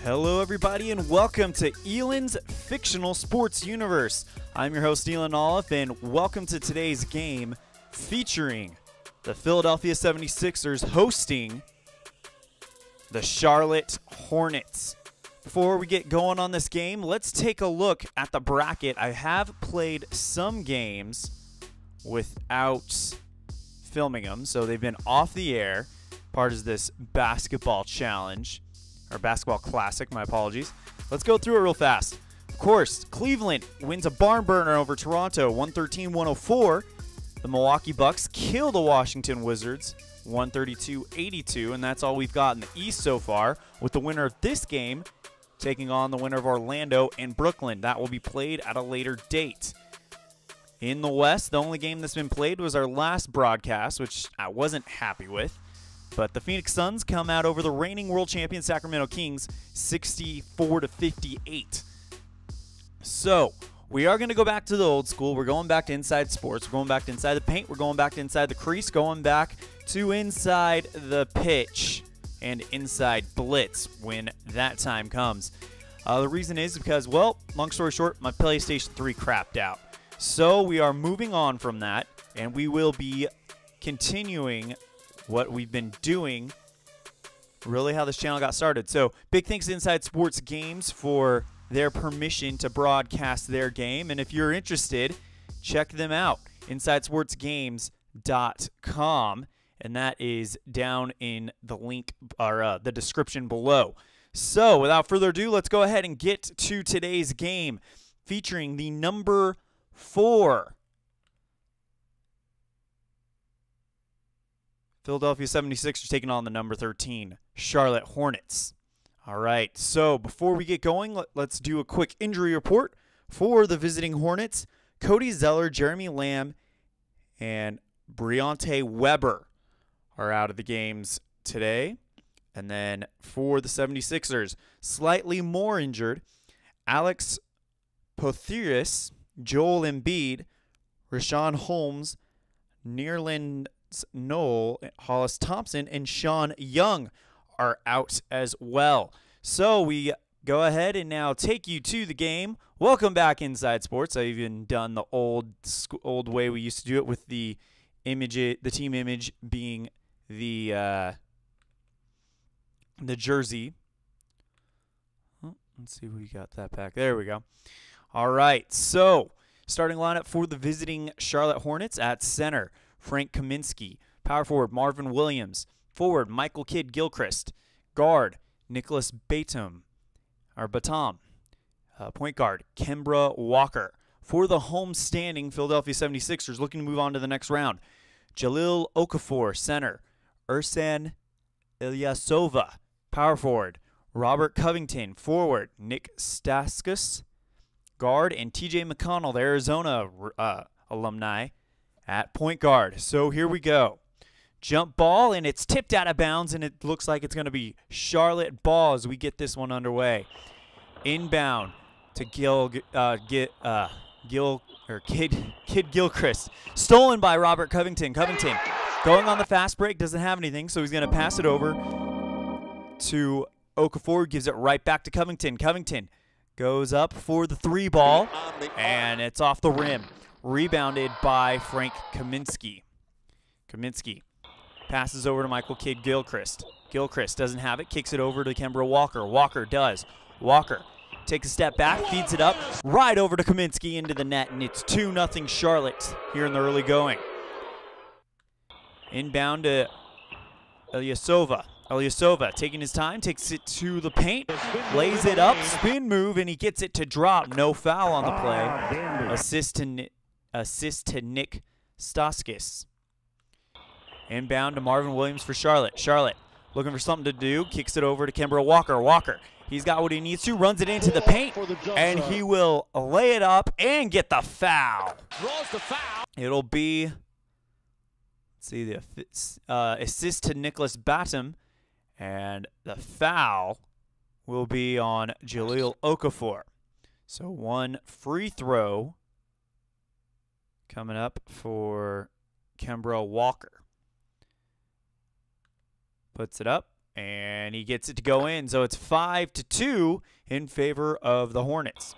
Hello everybody and welcome to Elan's Fictional Sports Universe. I'm your host Elan Olive and welcome to today's game featuring the Philadelphia 76ers hosting the Charlotte Hornets. Before we get going on this game, let's take a look at the bracket. I have played some games without filming them, so they've been off the air, part of this basketball challenge. Or basketball classic, my apologies. Let's go through it real fast. Of course, Cleveland wins a barn burner over Toronto, 113-104. The Milwaukee Bucks kill the Washington Wizards, 132-82, and that's all we've got in the East so far, with the winner of this game taking on the winner of Orlando and Brooklyn. That will be played at a later date. In the West, the only game that's been played was our last broadcast, which I wasn't happy with. But the Phoenix Suns come out over the reigning world champion Sacramento Kings 64-58. So, we are going to go back to the old school. We're going back to inside sports. We're going back to inside the paint. We're going back to inside the crease. Going back to inside the pitch and inside blitz when that time comes. The reason is because, well, long story short, my PlayStation 3 crapped out. So, we are moving on from that, and we will be continuing what we've been doing, really how this channel got started. So big thanks to Inside Sports Games for their permission to broadcast their game. And if you're interested, check them out, InsideSportsGames.com. And that is down in the link or the description below. So without further ado, let's go ahead and get to today's game featuring the number 4 Philadelphia 76ers taking on the number 13 Charlotte Hornets. All right, so before we get going, let's do a quick injury report for the visiting Hornets. Cody Zeller, Jeremy Lamb, and Briante Weber are out of the games today. And then for the 76ers, slightly more injured, Alex Potheris, Joel Embiid, Rashawn Holmes, Nerlens Noel, Hollis Thompson, and Sean Young are out as well. So we go ahead and now take you to the game. Welcome back, Inside Sports. I've even done the old way we used to do it with the image, the team image being the jersey. Oh, let's see if we got that back. There we go. All right. So starting lineup for the visiting Charlotte Hornets at center: Frank Kaminsky. Power forward, Marvin Williams. Forward, Michael Kidd-Gilchrist. Guard, Nicholas Batum. Point guard, Kemba Walker. For the home-standing Philadelphia 76ers, looking to move on to the next round, Jahlil Okafor, center. Ersan Ilyasova, power forward. Robert Covington, forward. Nick Stauskas, guard. And T.J. McConnell, the Arizona alumni, at point guard. So here we go. Jump ball, and it's tipped out of bounds, and it looks like it's going to be Charlotte ball as we get this one underway. Inbound to Kidd-Gilchrist. Stolen by Robert Covington. Covington going on the fast break, doesn't have anything, so he's going to pass it over to Okafor, gives it right back to Covington. Covington goes up for the 3 ball, and it's off the rim. Rebounded by Frank Kaminsky. Kaminsky passes over to Michael Kidd-Gilchrist. Gilchrist doesn't have it, kicks it over to Kemba Walker. Walker does. Walker takes a step back, feeds it up, right over to Kaminsky into the net, and it's 2-0 Charlotte here in the early going. Inbound to Ilyasova. Ilyasova taking his time, takes it to the paint, lays it up, spin move, and he gets it to drop. No foul on the play. Assist to Nick Stauskas. Inbound to Marvin Williams for Charlotte. Charlotte looking for something to do. Kicks it over to Kemba Walker. Walker, he's got what he needs to. Runs it into the paint. And he will lay it up and get the foul. It'll be, let's see, the assist to Nicholas Batum. And the foul will be on Jahlil Okafor. So one free throw coming up for Kemba Walker. Puts it up, And he gets it to go in, so it's 5-2 in favor of the Hornets.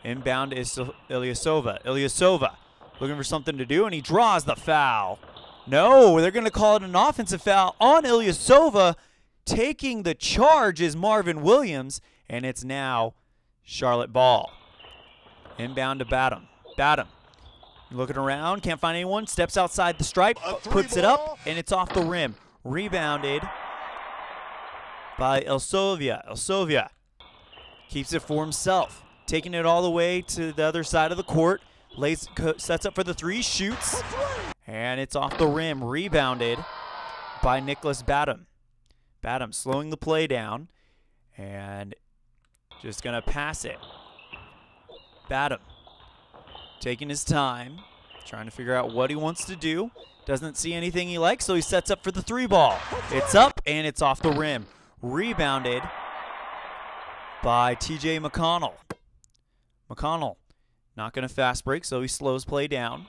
Inbound is Ilyasova. Ilyasova looking for something to do, and he draws the foul. No, they're going to call it an offensive foul on Ilyasova. Taking the charge is Marvin Williams, and it's now Charlotte ball. Inbound to Batum. Batum looking around, can't find anyone, steps outside the stripe, puts it up, and it's off the rim. Rebounded by Ilyasova. Ilyasova keeps it for himself, taking it all the way to the other side of the court. Sets up for the three, shoots, and it's off the rim. Rebounded by Nicholas Batum. Batum slowing the play down and just going to pass it. Batum taking his time, trying to figure out what he wants to do. Doesn't see anything he likes, so he sets up for the three ball. It's up, and it's off the rim. Rebounded by TJ McConnell. McConnell not going to fast break, so he slows play down.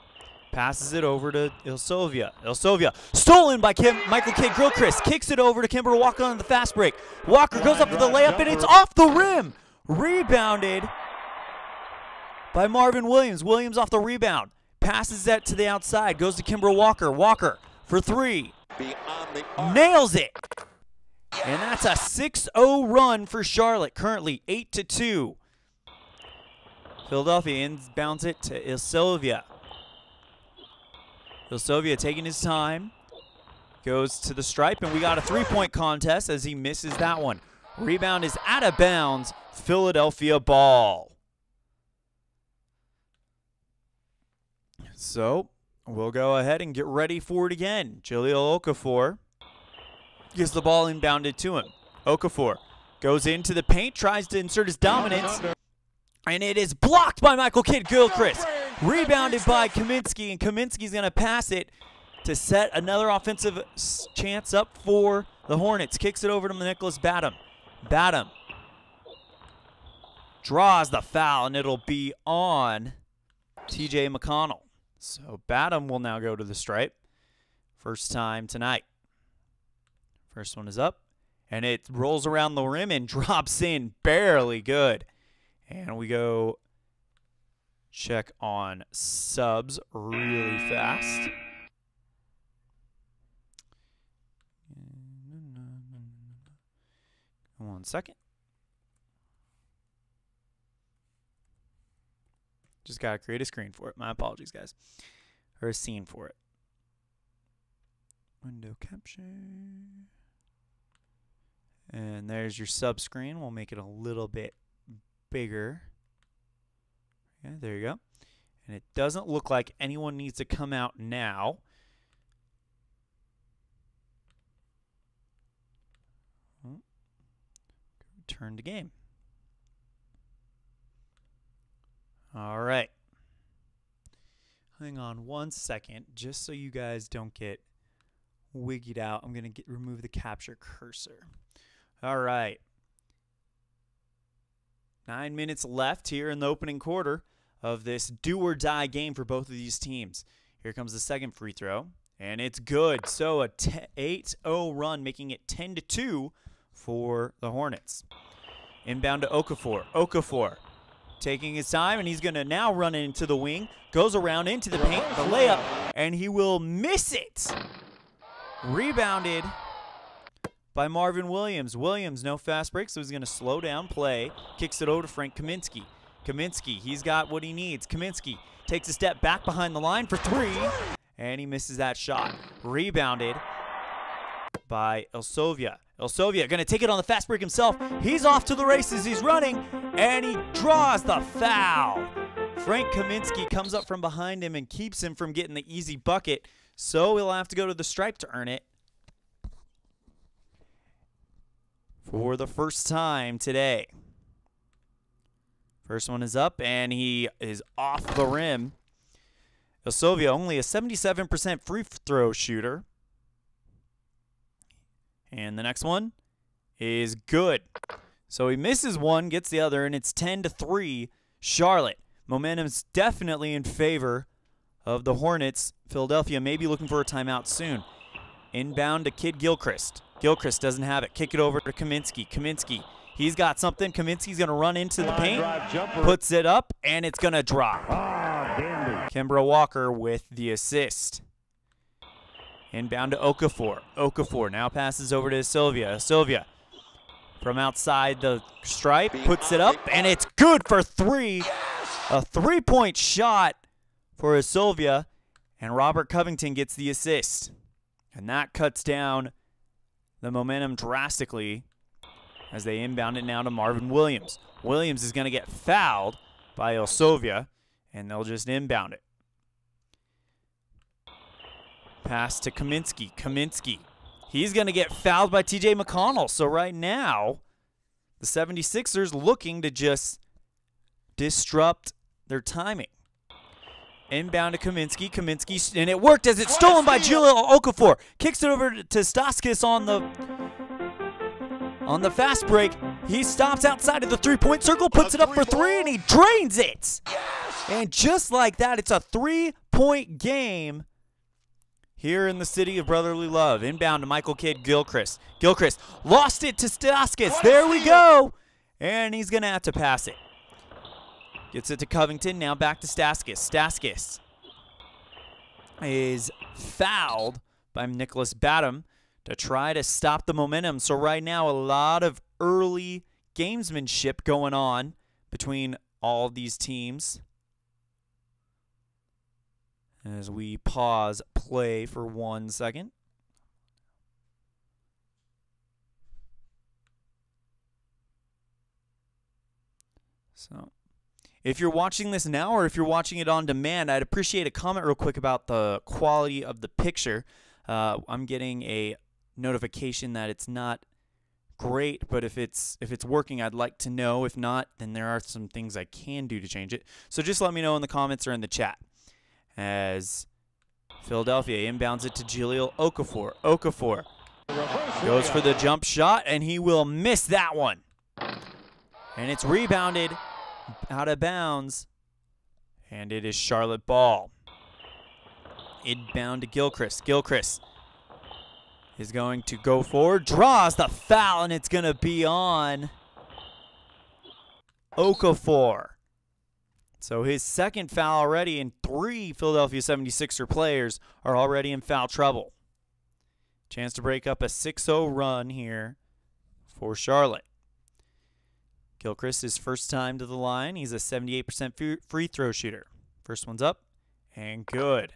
Passes it over to Ilyasova. Ilyasova stolen by Michael Kidd-Gilchrist. Kicks it over to Kimber Walker on the fast break. Walker goes up for the layup, and it's off the rim. Rebounded by Marvin Williams. Williams off the rebound. Passes that to the outside. Goes to Kimber Walker. Walker for three. Nails it. And that's a 6-0 run for Charlotte. Currently 8-2. Philadelphia inbounds it to Ilyasova. Ilyasova taking his time. Goes to the stripe, and we got a three-point contest as he misses that one. Rebound is out of bounds. Philadelphia ball. So we'll go ahead and get ready for it again. Jahlil Okafor gets the ball inbounded to him. Okafor goes into the paint, tries to insert his dominance, and it is blocked by Michael Kidd-Gilchrist. Rebounded by Kaminsky, and Kaminsky's going to pass it to set another offensive chance up for the Hornets. Kicks it over to Nicholas Batum. Batum draws the foul, and it'll be on TJ McConnell. So Batum will now go to the stripe. First time tonight. First one is up, and it rolls around the rim and drops in barely good. And we go check on subs really fast. 1 second. Just got to create a screen for it. My apologies, guys. Or a scene for it. Window capture. And there's your sub screen. We'll make it a little bit bigger. Yeah, there you go. And it doesn't look like anyone needs to come out now. Return to game. All right. Hang on 1 second, just so you guys don't get wiggied out. I'm going to remove the capture cursor. All right. 9 minutes left here in the opening quarter of this do-or-die game for both of these teams. Here comes the second free throw, and it's good. So a 8-0 run, making it 10-2 for the Hornets. Inbound to Okafor. Okafor taking his time, and he's going to now run into the wing. Goes around into the paint, the layup, and he will miss it. Rebounded by Marvin Williams. Williams, no fast break, so he's going to slow down play. Kicks it over to Frank Kaminsky. Kaminsky, he's got what he needs. Kaminsky takes a step back behind the line for three, and he misses that shot. Rebounded by Ilyasova. Ilyasova going to take it on the fast break himself. He's off to the races. He's running, and he draws the foul. Frank Kaminsky comes up from behind him and keeps him from getting the easy bucket, so he'll have to go to the stripe to earn it for the first time today. First one is up, and he is off the rim. Ilyasova only a 77% free throw shooter. And the next one is good. So he misses one, gets the other, and it's 10-3 Charlotte. Momentum's definitely in favor of the Hornets. Philadelphia may be looking for a timeout soon. Inbound to Kid Gilchrist. Gilchrist doesn't have it. Kick it over to Kaminsky. Kaminsky, he's got something. Kaminsky's going to run into the paint, puts it up, and it's going to drop. Kimbra Walker with the assist. Inbound to Okafor. Okafor now passes over to Sylvia. Sylvia from outside the stripe, puts it up, and it's good for three. A three-point shot for Sylvia, and Robert Covington gets the assist. And that cuts down the momentum drastically as they inbound it now to Marvin Williams. Williams is going to get fouled by Sylvia, and they'll just inbound it. Pass to Kaminsky. Kaminsky. He's going to get fouled by TJ McConnell. So right now, the 76ers looking to just disrupt their timing. Inbound to Kaminsky. Kaminsky, and it worked as it's stolen by Julio Okafor. Kicks it over to Staskis on the fast break. He stops outside of the three-point circle, puts it up for three, and he drains it. And just like that, it's a three-point game here in the city of brotherly love. Inbound to Michael Kidd Gilchrist. Gilchrist lost it to Staskis. There we go. And he's going to have to pass it. Gets it to Covington. Now back to Staskis. Staskis is fouled by Nicholas Batum to try to stop the momentum. So right now, a lot of early gamesmanship going on between all of these teams. As we pause play for 1 second. So, if you're watching this now or if you're watching it on demand, I'd appreciate a comment real quick about the quality of the picture. I'm getting a notification that it's not great, but if it's working, I'd like to know. If not, then there are some things I can do to change it. So just let me know in the comments or in the chat. As Philadelphia inbounds it to Julio Okafor. Okafor goes for the jump shot, and he will miss that one. And it's rebounded out of bounds, and it is Charlotte ball. Inbound to Gilchrist. Gilchrist is going to go forward, draws the foul, and it's going to be on Okafor. So his second foul already, and 3 Philadelphia 76er players are already in foul trouble. Chance to break up a 6-0 run here for Charlotte. Gilchrist is first time to the line. He's a 78% free throw shooter. First one's up, and good.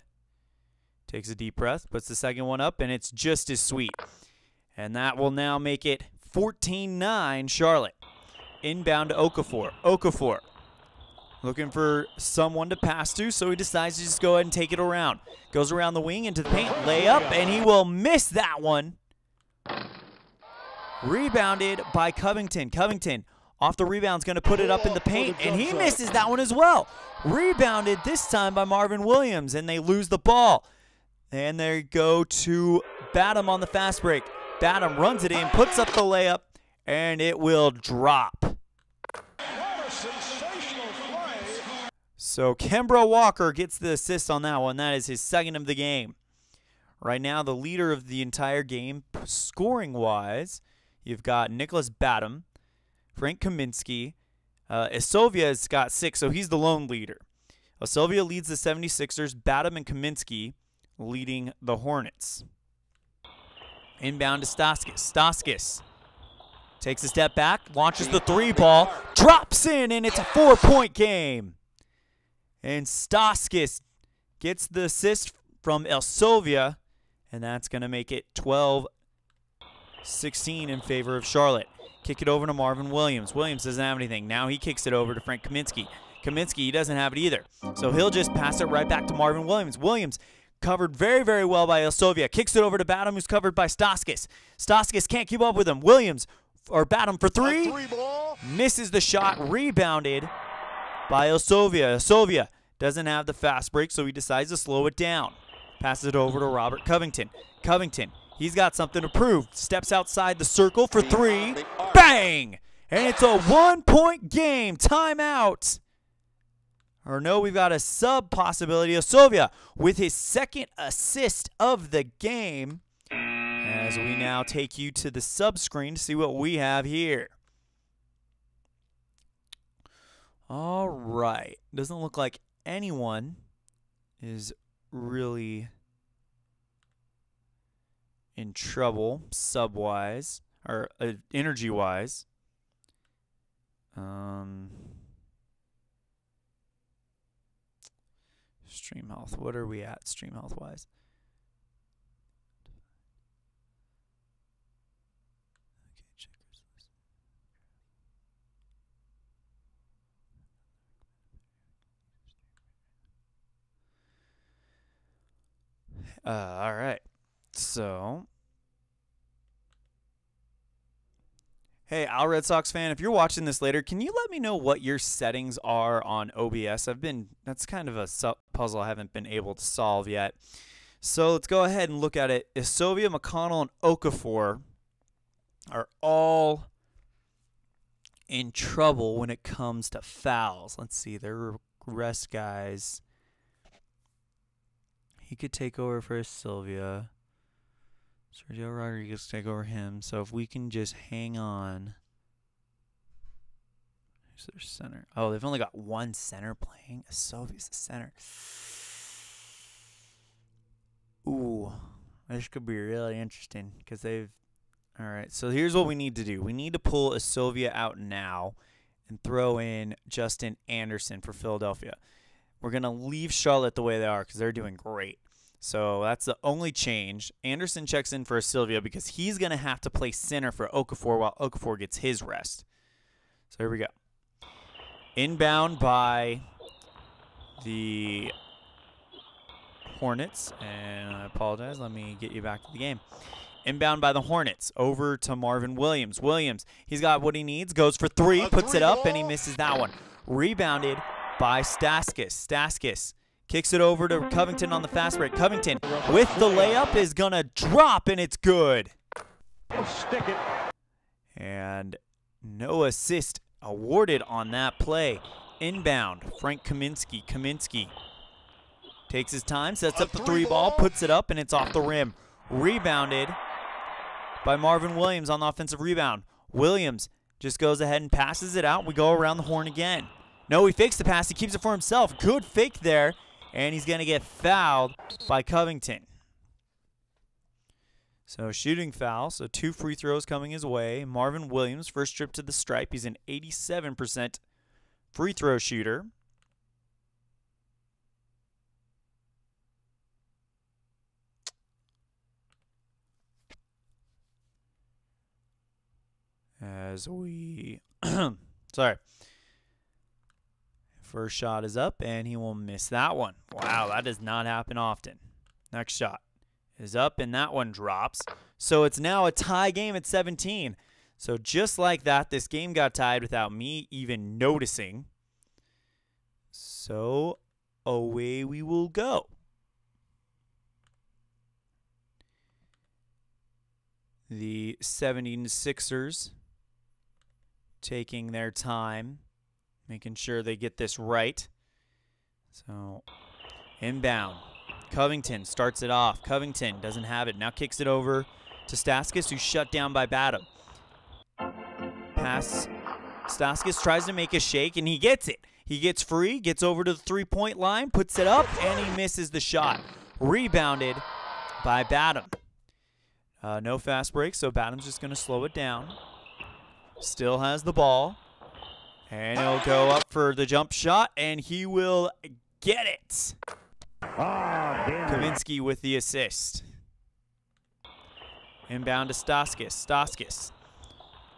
Takes a deep breath, puts the second one up, and it's just as sweet. And that will now make it 14-9 Charlotte. Inbound to Okafor. Okafor looking for someone to pass to, so he decides to just go ahead and take it around. Goes around the wing into the paint, layup, and he will miss that one. Rebounded by Covington. Covington off the rebound is going to put it up in the paint, and he misses that one as well. Rebounded this time by Marvin Williams, and they lose the ball. And they go to Batum on the fast break. Batum runs it in, puts up the layup, and it will drop. So Kimbra Walker gets the assist on that one. That is his second of the game. Right now, the leader of the entire game, scoring-wise, you've got Nicholas Batum, Frank Kaminsky. Sylvia has got 6, so he's the lone leader. Sylvia leads the 76ers. Batum and Kaminsky leading the Hornets. Inbound to Staskis. Staskis takes a step back, launches the 3-ball, drops in, and it's a 4-point game. And Staskis gets the assist from Sylvia, and that's going to make it 12-16 in favor of Charlotte. Kick it over to Marvin Williams. Williams doesn't have anything. Now he kicks it over to Frank Kaminsky. Kaminsky, he doesn't have it either. So he'll just pass it right back to Marvin Williams. Williams covered very, very well by Sylvia. Kicks it over to Batum, who's covered by Staskis. Staskis can't keep up with him. Williams, or Batum for 3. Misses the shot. Rebounded by Sylvia. Sylvia doesn't have the fast break, so he decides to slow it down. Passes it over to Robert Covington. Covington, he's got something to prove. Steps outside the circle for 3. Bang! And it's a 1-point game. Timeout. Or no, we've got a sub possibility. Sylvia with his second assist of the game. as we now take you to the sub screen to see what we have here. All right. Doesn't look like anyone is really in trouble sub-wise or energy-wise. Stream health. What are we at stream health-wise? All right. So, hey, Al Red Sox fan, if you're watching this later, can you let me know what your settings are on OBS? That's kind of a puzzle I haven't been able to solve yet. So let's go ahead and look at it. Isovia, McConnell, and Okafor are all in trouble when it comes to fouls. Let's see, their rest guys. He could take over for Sylvia. Sergio Rodriguez take over him. So if we can just hang on. Who's their center? Oh, they've only got one center playing. Sylvia's the center. Ooh, this could be really interesting because they've. All right, so here's what we need to do. We need to pull a Sylvia out now and throw in Justin Anderson for Philadelphia. We're going to leave Charlotte the way they are because they're doing great. So that's the only change. Anderson checks in for Sylvia because he's going to have to play center for Okafor while Okafor gets his rest. So here we go. Inbound by the Hornets. And I apologize. Let me get you back to the game. Inbound by the Hornets. Over to Marvin Williams. Williams, he's got what he needs. Goes for three. Puts it up, and he misses that one. Rebounded by Staskis. Staskis kicks it over to Covington on the fast break. Covington with the layup is going to drop, and it's good. Stick it. And no assist awarded on that play. Inbound, Frank Kaminsky. Kaminsky takes his time, sets up the three ball, puts it up, and it's off the rim. Rebounded by Marvin Williams on the offensive rebound. Williams just goes ahead and passes it out. We go around the horn again. No, he fakes the pass. He keeps it for himself. Good fake there. And he's going to get fouled by Covington. So shooting foul. So 2 free throws coming his way. Marvin Williams, first trip to the stripe. He's an 87% free throw shooter. As we... Sorry. First shot is up, and he will miss that one. Wow, that does not happen often. Next shot is up, and that one drops. So it's now a tie game at 17. So just like that, this game got tied without me even noticing. So away we will go. The 76ers taking their time, making sure they get this right. So, inbound. Covington starts it off. Covington doesn't have it. Now kicks it over to Staskis, who's shut down by Batum. Pass. Staskis tries to make a shake, and he gets it. He gets free, gets over to the three-point line, puts it up, and he misses the shot. Rebounded by Batum. No fast break, so Batum's just going to slow it down. Still has the ball. And he'll go up for the jump shot, and he will get it. Kaminsky with the assist. Inbound to Staskis. Staskis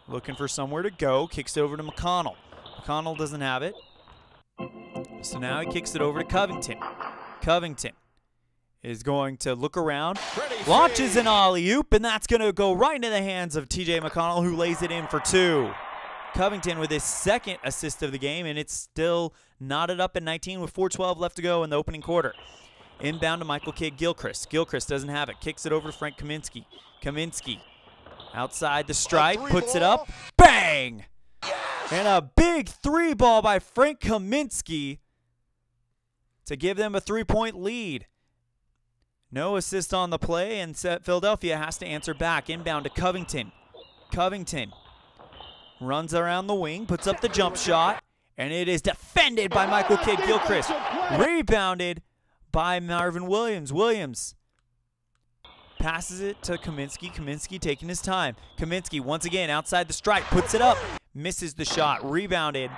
looking for somewhere to go. Kicks it over to McConnell. McConnell doesn't have it. So now he kicks it over to Covington. Covington is going to look around, launches an alley-oop, and that's going to go right into the hands of T.J. McConnell, who lays it in for 2. Covington with his second assist of the game, and it's still knotted up at 19 with 4:12 left to go in the opening quarter. Inbound to Michael Kidd-Gilchrist. Gilchrist doesn't have it. Kicks it over to Frank Kaminsky. Kaminsky outside the stripe, puts it up. Bang! And a big three ball by Frank Kaminsky to give them a 3-point lead. No assist on the play, and Philadelphia has to answer back. Inbound to Covington. Covington runs around the wing, puts up the jump shot, and it is defended by Michael Kidd-Gilchrist. Rebounded by Marvin Williams. Williams passes it to Kaminsky. Kaminsky taking his time. Kaminsky once again outside the stripe, puts it up, misses the shot. Rebounded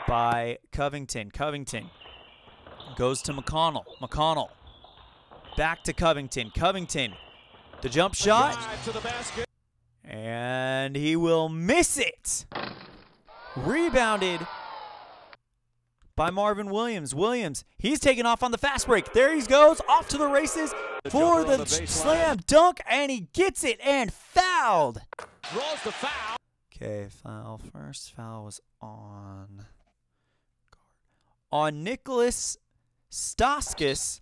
by Covington. Covington goes to McConnell. McConnell back to Covington. Covington, the jump shot, and he will miss it. Rebounded by Marvin Williams. Williams, he's taking off on the fast break. There he goes, off to the races for the slam dunk, and he gets it and fouled. Draws the foul. Okay, foul. First foul was on Nicholas Staskis.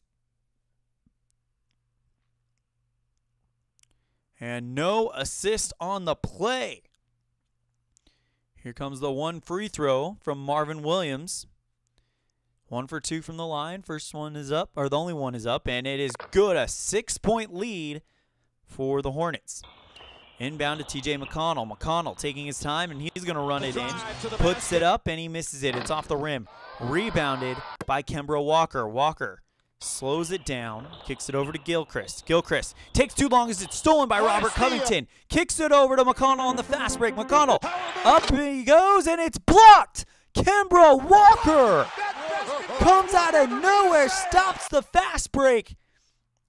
And no assist on the play. Here comes the one free throw from Marvin Williams. 1 for 2 from the line. First one is up, or the only one is up, and it is good. A 6-point lead for the Hornets. Inbound to TJ McConnell. McConnell taking his time, and he's going to run it in. Puts it up, and he misses it. It's off the rim. Rebounded by Kemba Walker. Walker slows it down, kicks it over to Gilchrist. Gilchrist takes too long as it's stolen by Robert Covington. Kicks it over to McConnell on the fast break. McConnell, up he goes, and it's blocked. Kemba Walker comes out of nowhere, stops the fast break,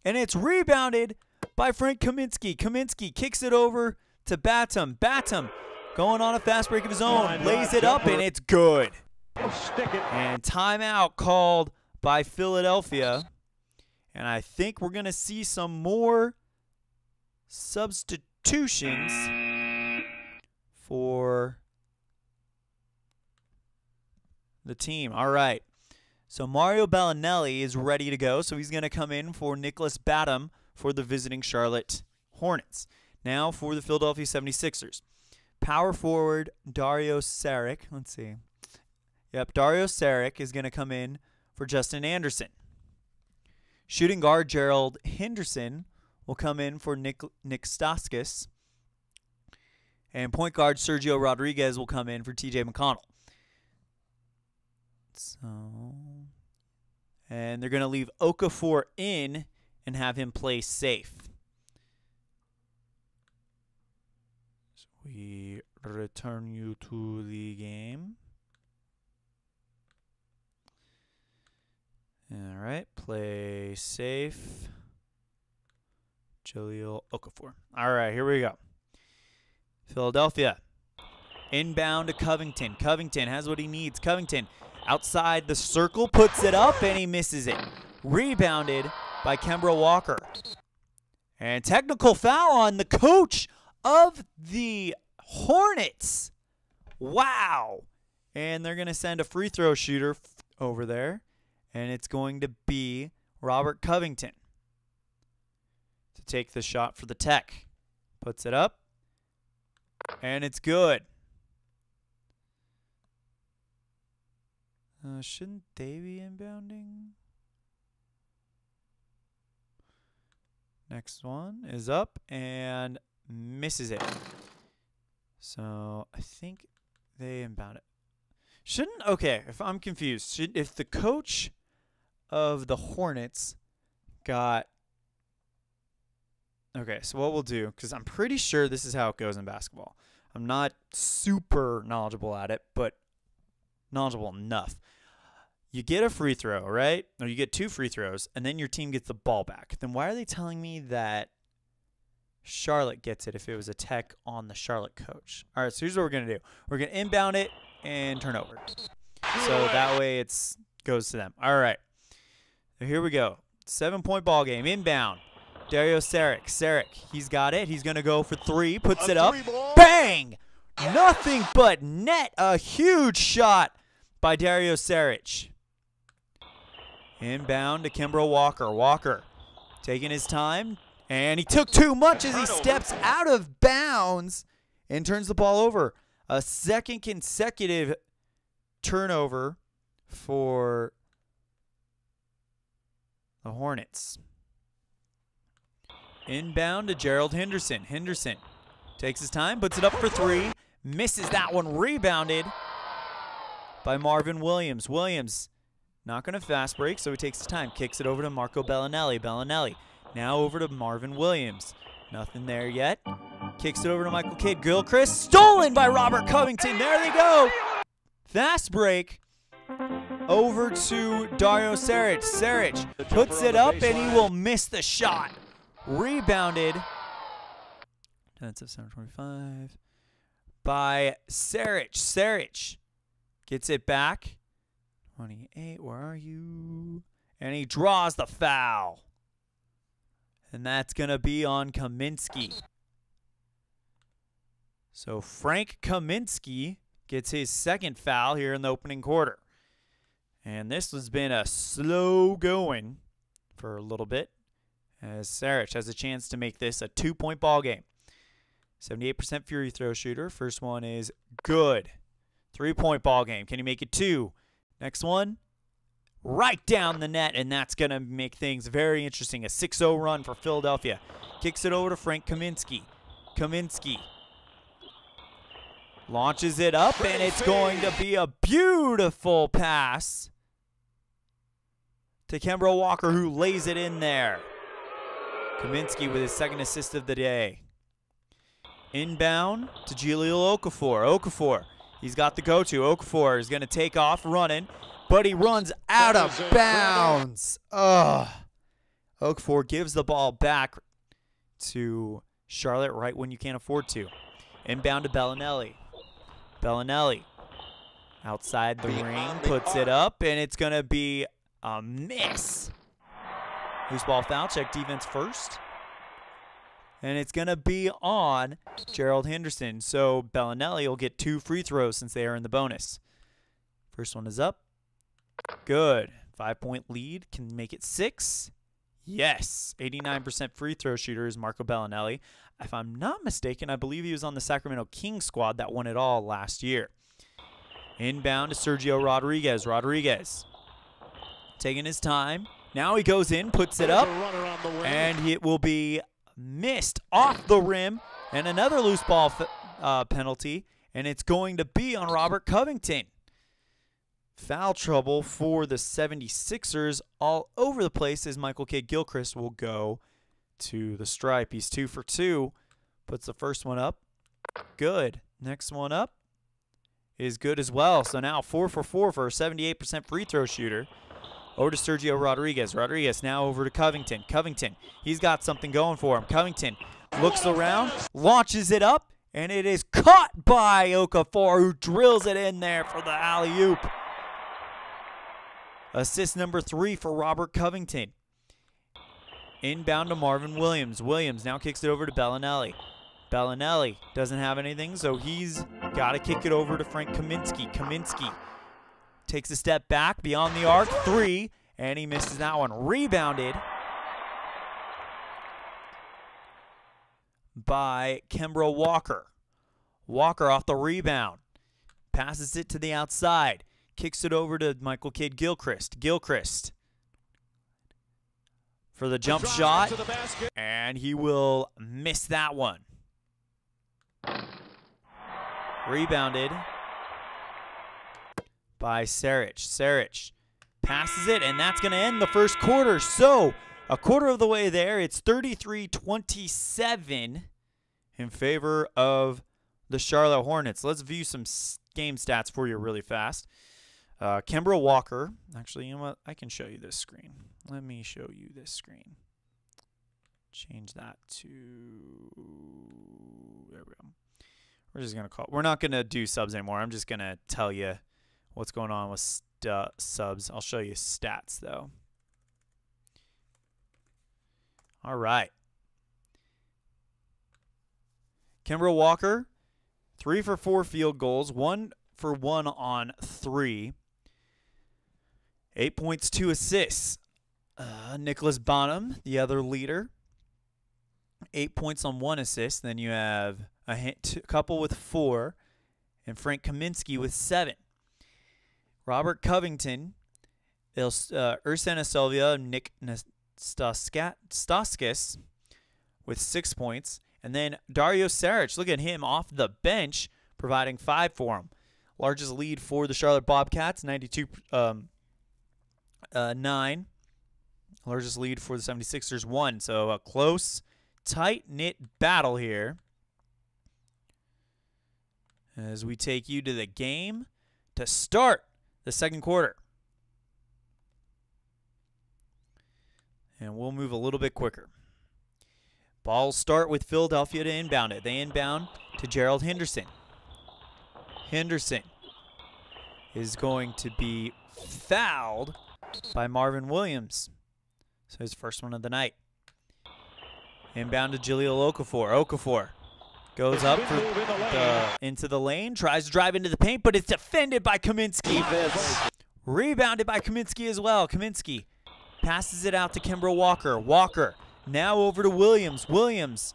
and it's rebounded by Frank Kaminsky. Kaminsky kicks it over to Batum. Batum going on a fast break of his own, lays it up, and it's good. And timeout called by Philadelphia. And I think we're going to see some more substitutions for the team. All right. So Mario Bellinelli is ready to go. So he's going to come in for Nicholas Batum for the visiting Charlotte Hornets. Now for the Philadelphia 76ers. Power forward Dario Saric. Let's see. Yep, Dario Saric is going to come in for Justin Anderson. Shooting guard Gerald Henderson will come in for Nick Staskis. And point guard Sergio Rodriguez will come in for TJ McConnell. And they're going to leave Okafor in and have him play safe. So we return you to the game. All right, play safe. Jaleel Okafor. All right, here we go. Philadelphia. Inbound to Covington. Covington has what he needs. Covington outside the circle, puts it up, and he misses it. Rebounded by Kemba Walker. And technical foul on the coach of the Hornets. Wow. And they're going to send a free throw shooter over there. And it's going to be Robert Covington to take the shot for the Tech. Puts it up. And it's good. Shouldn't they be inbounding? Next one is up and misses it. So I think they inbound it. Shouldn't, okay, if I'm confused, if the coach of the Hornets got, okay, so what we'll do, because I'm pretty sure this is how it goes in basketball. I'm not super knowledgeable at it, but knowledgeable enough. You get a free throw, right? Or you get 2 free throws, and then your team gets the ball back. Then why are they telling me that Charlotte gets it if it was a Tech on the Charlotte coach? All right, so here's what we're going to do. We're going to inbound it and turn over. So that way it goes to them. All right. So here we go. 7-point ball game. Inbound. Dario Saric. Saric, he's got it. He's going to go for 3. Puts it up. Bang! Nothing but net. A huge shot by Dario Saric. Inbound to Kemba Walker. Walker taking his time. And he took too much as he steps out of bounds and turns the ball over. A second consecutive turnover for the Hornets. Inbound to Gerald Henderson. Henderson takes his time, puts it up for three. Misses that one. Rebounded by Marvin Williams. Williams not going to fast break, so he takes his time. Kicks it over to Marco Bellinelli. Bellinelli now over to Marvin Williams. Nothing there yet. Kicks it over to Michael Kidd-Gilchrist. Stolen by Robert Covington. There they go. Fast break over to Dario Saric. Saric puts it up, and he will miss the shot. Rebounded. Defensive 725 by Saric. Saric gets it back. 28, where are you? And he draws the foul. And that's going to be on Kaminsky. So Frank Kaminsky gets his second foul here in the opening quarter. And this has been a slow going for a little bit, as Saric has a chance to make this a 2-point ball game. 78% free throw shooter. First one is good. 3-point ball game. Can he make it 2? Next one, right down the net, and that's going to make things very interesting. A 6-0 run for Philadelphia. Kicks it over to Frank Kaminsky. Kaminsky launches it up, and it's going to be a beautiful pass to Kemba Walker, who lays it in there. Kaminsky with his second assist of the day. Inbound to Jahlil Okafor. Okafor, he's got the go-to. Okafor is going to take off running, but he runs out of bounds. Ugh. Okafor gives the ball back to Charlotte right when you can't afford to. Inbound to Bellinelli. Bellinelli outside the ring, puts it up, and it's going to be a miss. Loose ball foul, check defense first. And it's going to be on Gerald Henderson. So Bellinelli will get 2 free throws since they are in the bonus. First one is up. Good. 5-point lead. Can make it 6. Yes. 89% free throw shooter is Marco Bellinelli. If I'm not mistaken, I believe he was on the Sacramento Kings squad that won it all last year. Inbound to Sergio Rodriguez. Rodriguez taking his time. Now he goes in, puts it up, and it will be missed off the rim, and another loose ball penalty, and it's going to be on Robert Covington. Foul trouble for the 76ers all over the place as Michael Kidd-Gilchrist will go to the stripe. He's 2 for 2, puts the first one up. Good. Next one up is good as well. So now 4 for 4 for a 78% free throw shooter. Over to Sergio Rodriguez. Rodriguez now over to Covington. Covington, he's got something going for him. Covington looks around, launches it up, and it is caught by Okafor, who drills it in there for the alley-oop. Assist number 3 for Robert Covington. Inbound to Marvin Williams. Williams now kicks it over to Bellinelli. Bellinelli doesn't have anything, so he's got to kick it over to Frank Kaminsky. Kaminsky takes a step back beyond the arc, 3, and he misses that one. Rebounded by Kemba Walker. Walker off the rebound. Passes it to the outside. Kicks it over to Michael Kidd-Gilchrist. Gilchrist for the jump shot, and he will miss that one. Rebounded by Saric. Saric passes it, and that's going to end the first quarter. So a quarter of the way there, it's 33-27 in favor of the Charlotte Hornets. Let's view some game stats for you really fast. Kemba Walker. Actually, you know what? I can show you this screen. Let me show you this screen. Change that to... There we go. We're just going to call... We're not going to do subs anymore. I'm just going to tell you what's going on with subs. I'll show you stats, though. All right. Kemba Walker, 3 for 4 field goals, 1 for 1 on 3. 8 points, 2 assists. Nicholas Bonham, the other leader, 8 points on 1 assist. Then you have a couple with 4, and Frank Kaminsky with 7. Robert Covington, Ursena Sylvia, Nick Staskis with 6 points. And then Dario Saric, look at him off the bench, providing 5 for him. Largest lead for the Charlotte Bobcats, 92-9. Largest lead for the 76ers, 1. So a close, tight-knit battle here as we take you to the game to start the second quarter. And we'll move a little bit quicker. Ball start with Philadelphia to inbound it. They inbound to Gerald Henderson. Henderson is going to be fouled by Marvin Williams. So his first one of the night. Inbound to Jahlil Okafor. Okafor goes up into the lane, tries to drive into the paint, but it's defended by Kaminsky. Rebounded by Kaminsky as well. Kaminsky passes it out to Kemba Walker. Walker now over to Williams. Williams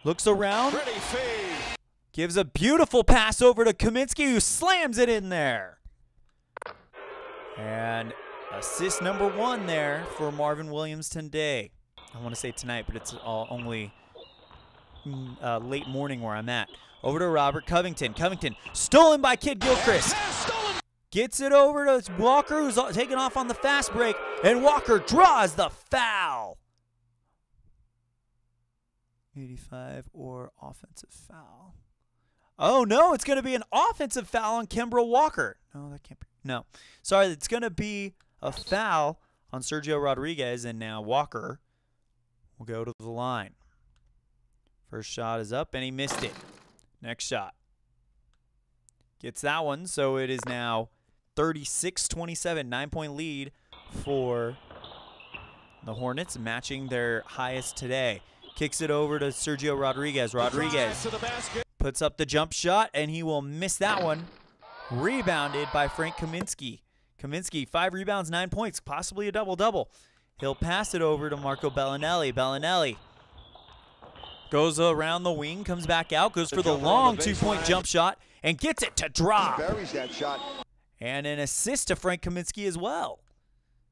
looks around, gives a beautiful pass over to Kaminsky, who slams it in there. And assist number 1 there for Marvin Williams today. I want to say tonight, but it's only late morning where I'm at. Over to Robert Covington. Covington stolen by Kid Gilchrist. Gets it over to Walker, who's taking off on the fast break, and Walker draws the foul. 85 or offensive foul. Oh, no, it's going to be an offensive foul on Kemba Walker. No, that can't be. No. Sorry, it's going to be a foul on Sergio Rodriguez, and now Walker will go to the line. First shot is up, and he missed it. Next shot. Gets that one, so it is now 36-27, 9-point lead for the Hornets, matching their highest today. Kicks it over to Sergio Rodriguez. Rodriguez puts up the jump shot, and he will miss that one. Rebounded by Frank Kaminsky. Kaminsky, 5 rebounds, 9 points, possibly a double-double. He'll pass it over to Marco Bellinelli. Bellinelli goes around the wing, comes back out, goes for the long 2-point jump shot, and gets it to drop. Buries that shot. And an assist to Frank Kaminsky as well.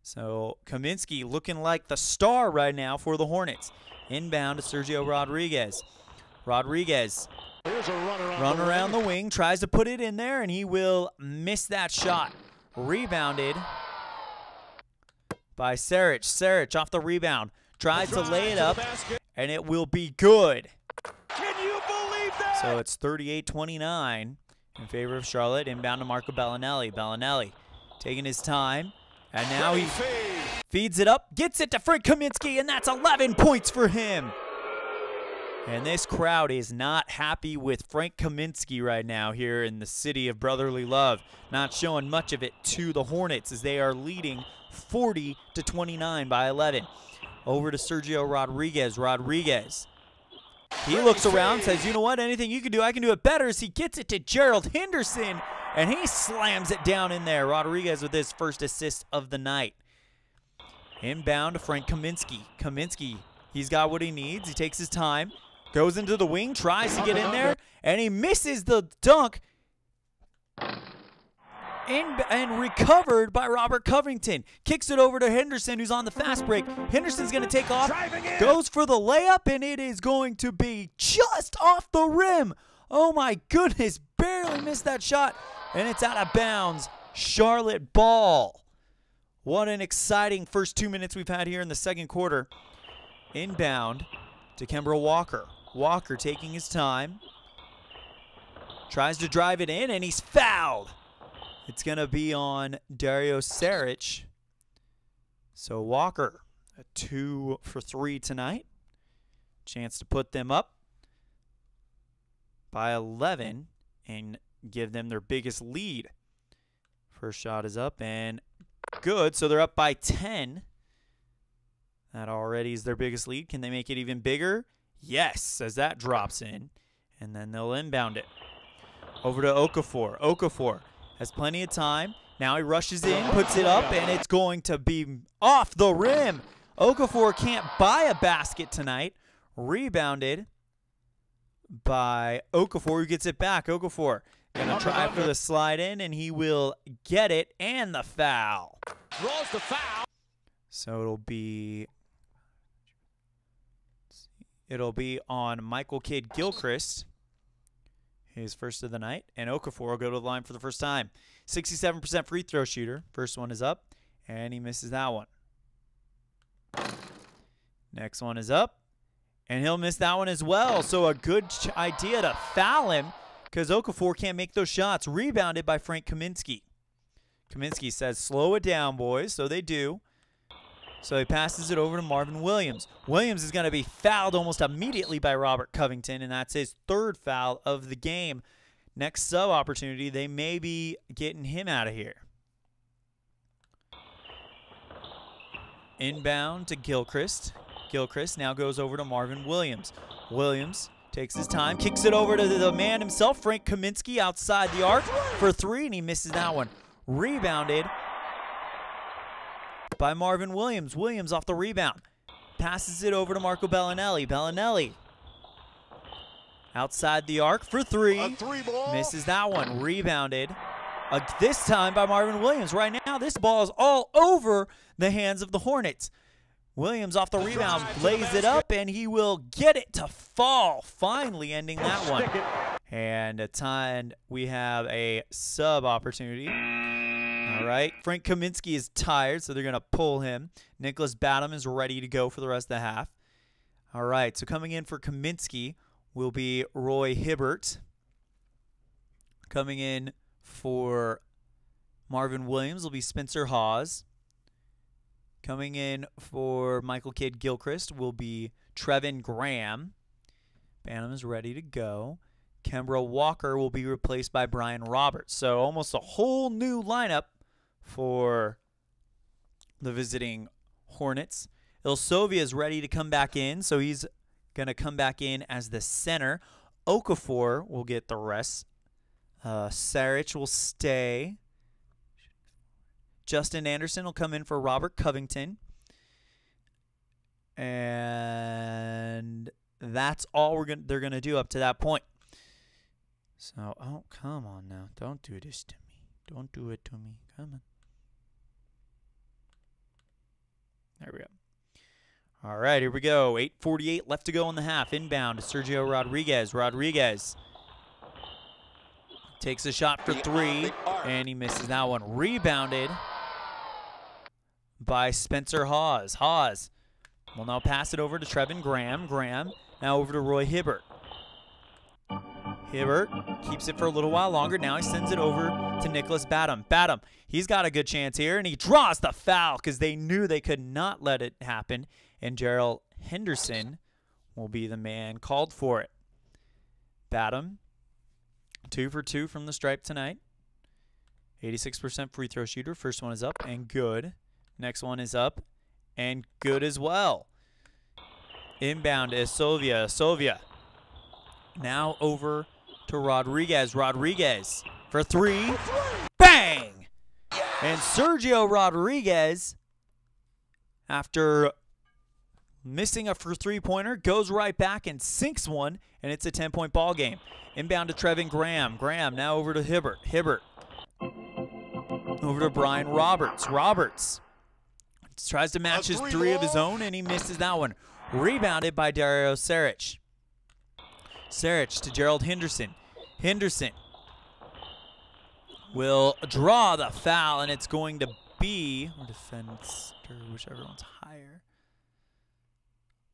So Kaminsky looking like the star right now for the Hornets. Inbound to Sergio Rodriguez. Rodriguez run around the wing, tries to put it in there, and he will miss that shot. Rebounded by Saric. Saric off the rebound. Tries to lay it up, and it will be good. Can you believe that? So it's 38-29 in favor of Charlotte. Inbound to Marco Bellinelli. Bellinelli taking his time, and now he feeds it up, gets it to Frank Kaminsky, and that's 11 points for him. And this crowd is not happy with Frank Kaminsky right now here in the city of brotherly love. Not showing much of it to the Hornets as they are leading 40-29 by 11. Over to Sergio Rodriguez. Rodriguez. He looks around, says, you know what, anything you can do, I can do it better, as he gets it to Gerald Henderson, and he slams it down in there. Rodriguez with his first assist of the night. Inbound to Frank Kaminsky. Kaminsky, he's got what he needs. He takes his time, goes into the wing, tries to get in there, and he misses the dunk. And recovered by Robert Covington. Kicks it over to Henderson, who's on the fast break. Henderson's going to take off, goes for the layup, and it is going to be just off the rim. Oh, my goodness, barely missed that shot, and it's out of bounds. Charlotte ball. What an exciting first 2 minutes we've had here in the second quarter. Inbound to Kemba Walker. Walker taking his time. Tries to drive it in, and he's fouled. It's going to be on Dario Saric. So Walker, a 2 for 3 tonight. Chance to put them up by 11 and give them their biggest lead. First shot is up and good. So they're up by 10. That already is their biggest lead. Can they make it even bigger? Yes, as that drops in. And then they'll inbound it. Over to Okafor. Okafor has plenty of time. Now he rushes in, puts it up, and it's going to be off the rim. Okafor can't buy a basket tonight. Rebounded by Okafor, who gets it back. Okafor going to try for the slide in, and he will get it, and the foul. Draws the foul. So it'll be It'll be on Michael Kidd Gilchrist, his first of the night. And Okafor will go to the line for the first time. 67% free throw shooter. First one is up, and he misses that one. Next one is up, and he'll miss that one as well. So a good idea to foul him because Okafor can't make those shots. Rebounded by Frank Kaminsky. Kaminsky says, slow it down, boys. So they do. So he passes it over to Marvin Williams. Williams is going to be fouled almost immediately by Robert Covington, and that's his third foul of the game. Next sub opportunity, they may be getting him out of here. Inbound to Gilchrist. Gilchrist now goes over to Marvin Williams. Williams takes his time, kicks it over to the man himself, Frank Kaminsky, outside the arc for three, and he misses that one. Rebounded by Marvin Williams. Williams off the rebound. Passes it over to Marco Bellinelli. Bellinelli outside the arc for three. Misses that one. Rebounded. This time by Marvin Williams. Right now, this ball is all over the hands of the Hornets. Williams off the rebound, lays it up, and he will get it to fall, finally ending that one. And we have a sub opportunity. All right, Frank Kaminsky is tired, so they're going to pull him. Nicholas Batum is ready to go for the rest of the half. All right, so coming in for Kaminsky will be Roy Hibbert. Coming in for Marvin Williams will be Spencer Hawes. Coming in for Michael Kidd Gilchrist will be Trevin Graham. Bantam is ready to go. Kembra Walker will be replaced by Brian Roberts. So almost a whole new lineup for the visiting Hornets. Ilsovia is ready to come back in, so he's going to come back in as the center. Okafor will get the rest. Saric will stay. Justin Anderson will come in for Robert Covington. And that's all they're going to do up to that point. So, oh, come on now. Don't do this to me. Don't do it to me. Come on. There we go. All right, here we go. 8:48 left to go in the half. Inbound to Sergio Rodriguez. Rodriguez takes a shot for three, and he misses that one. Rebounded by Spencer Hawes. Hawes will now pass it over to Trevin Graham. Graham now over to Roy Hibbert. Hibbert keeps it for a little while longer. Now he sends it over to Nicholas Batum. Batum, he's got a good chance here, and he draws the foul because they knew they could not let it happen. And Gerald Henderson will be the man called for it. Batum, 2 for 2 from the stripe tonight. 86% free throw shooter. First one is up and good. Next one is up and good as well. Inbound is Sylvia. Now over to Rodriguez. Rodriguez for three. Bang! And Sergio Rodriguez, after missing a three-pointer, goes right back and sinks one, and it's a 10-point ball game. Inbound to Trevin Graham. Graham now over to Hibbert. Hibbert over to Brian Roberts. Roberts tries to match his three of his own, and he misses that one. Rebounded by Dario Saric. Saric to Gerald Henderson. Henderson will draw the foul, and it's going to be, or defense, or whichever one's higher,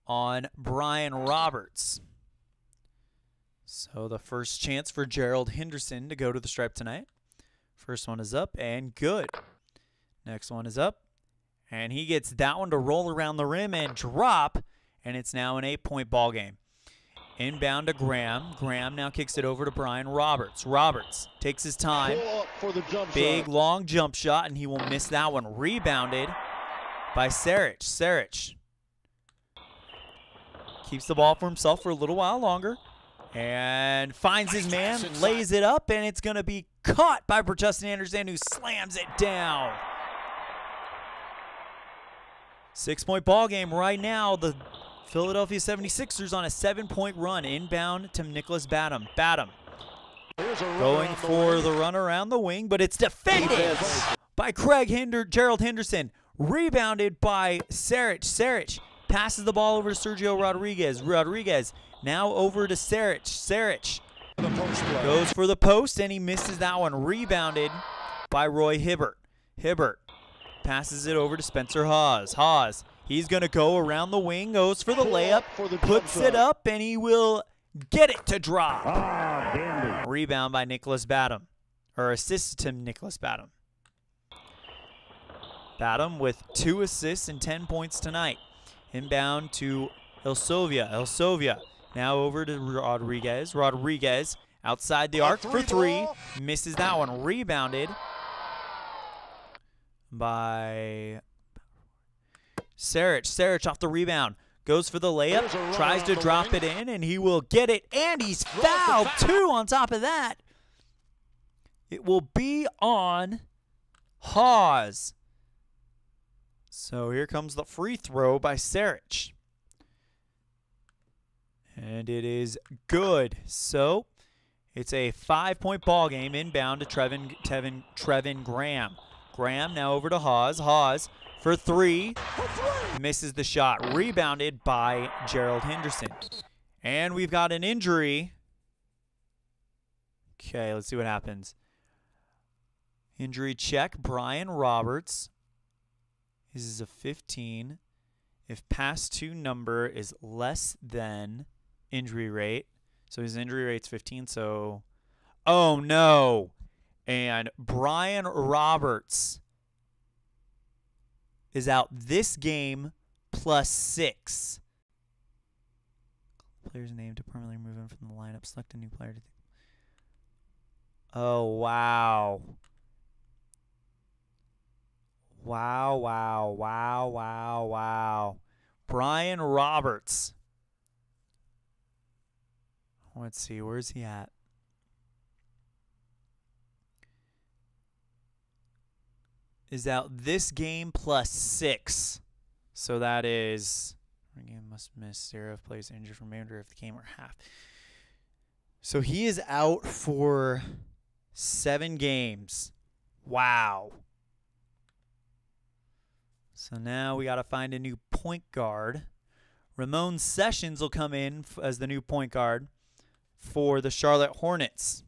on Brian Roberts. So the first chance for Gerald Henderson to go to the stripe tonight. First one is up and good. Next one is up, and he gets that one to roll around the rim and drop, and it's now an 8-point ball game. Inbound to Graham. Graham now kicks it over to Brian Roberts. Roberts takes his time. Big, long jump shot, and he will miss that one. Rebounded by Saric. Saric keeps the ball for himself for a little while longer and finds his man, lays it up, and it's going to be caught by Justin Anderson, who slams it down. 6-point ball game right now. The Philadelphia 76ers on a 7-point run. Inbound to Nicholas Batum. Batum going for the run around the wing, but it's defended by Gerald Henderson. Rebounded by Saric. Saric passes the ball over to Sergio Rodriguez. Rodriguez now over to Saric. Saric goes for the post, and he misses that one. Rebounded by Roy Hibbert. Hibbert passes it over to Spencer Hawes. Hawes, he's going to go around the wing, goes for the layup, puts it up, and he will get it to drop. Rebound by Nicholas Batum, or assist to Nicholas Batum. Batum with 2 assists and 10 points tonight. Inbound to Elsovia. Elsovia now over to Rodriguez. Rodriguez outside the arc for 3. Misses that one. Rebounded by Saric. Saric off the rebound. Goes for the layup. Tries to drop it in, and he will get it. And he's fouled, too, on top of that. It will be on Hawes. So here comes the free throw by Saric. And it is good. So it's a 5-point ball game. Inbound to Trevin Graham. Graham now over to Hawes. Hawes for 3. Misses the shot. Rebounded by Gerald Henderson. And we've got an injury. Okay, let's see what happens. Injury check. Brian Roberts. This is a 15. If pass to number is less than injury rate, so his injury rate's 15, so, oh no. And Brian Roberts is out this game +6. Player's name to permanently remove him from the lineup. Select a new player to. Oh, wow. Wow, wow, wow, wow, wow. Brian Roberts. Let's see, where's he at? Is out this game +6. So that is, game must miss 0 if plays injured from remainder of the game or half. So he is out for 7 games. Wow. So now we got to find a new point guard. Ramon Sessions will come in as the new point guard for the Charlotte Hornets.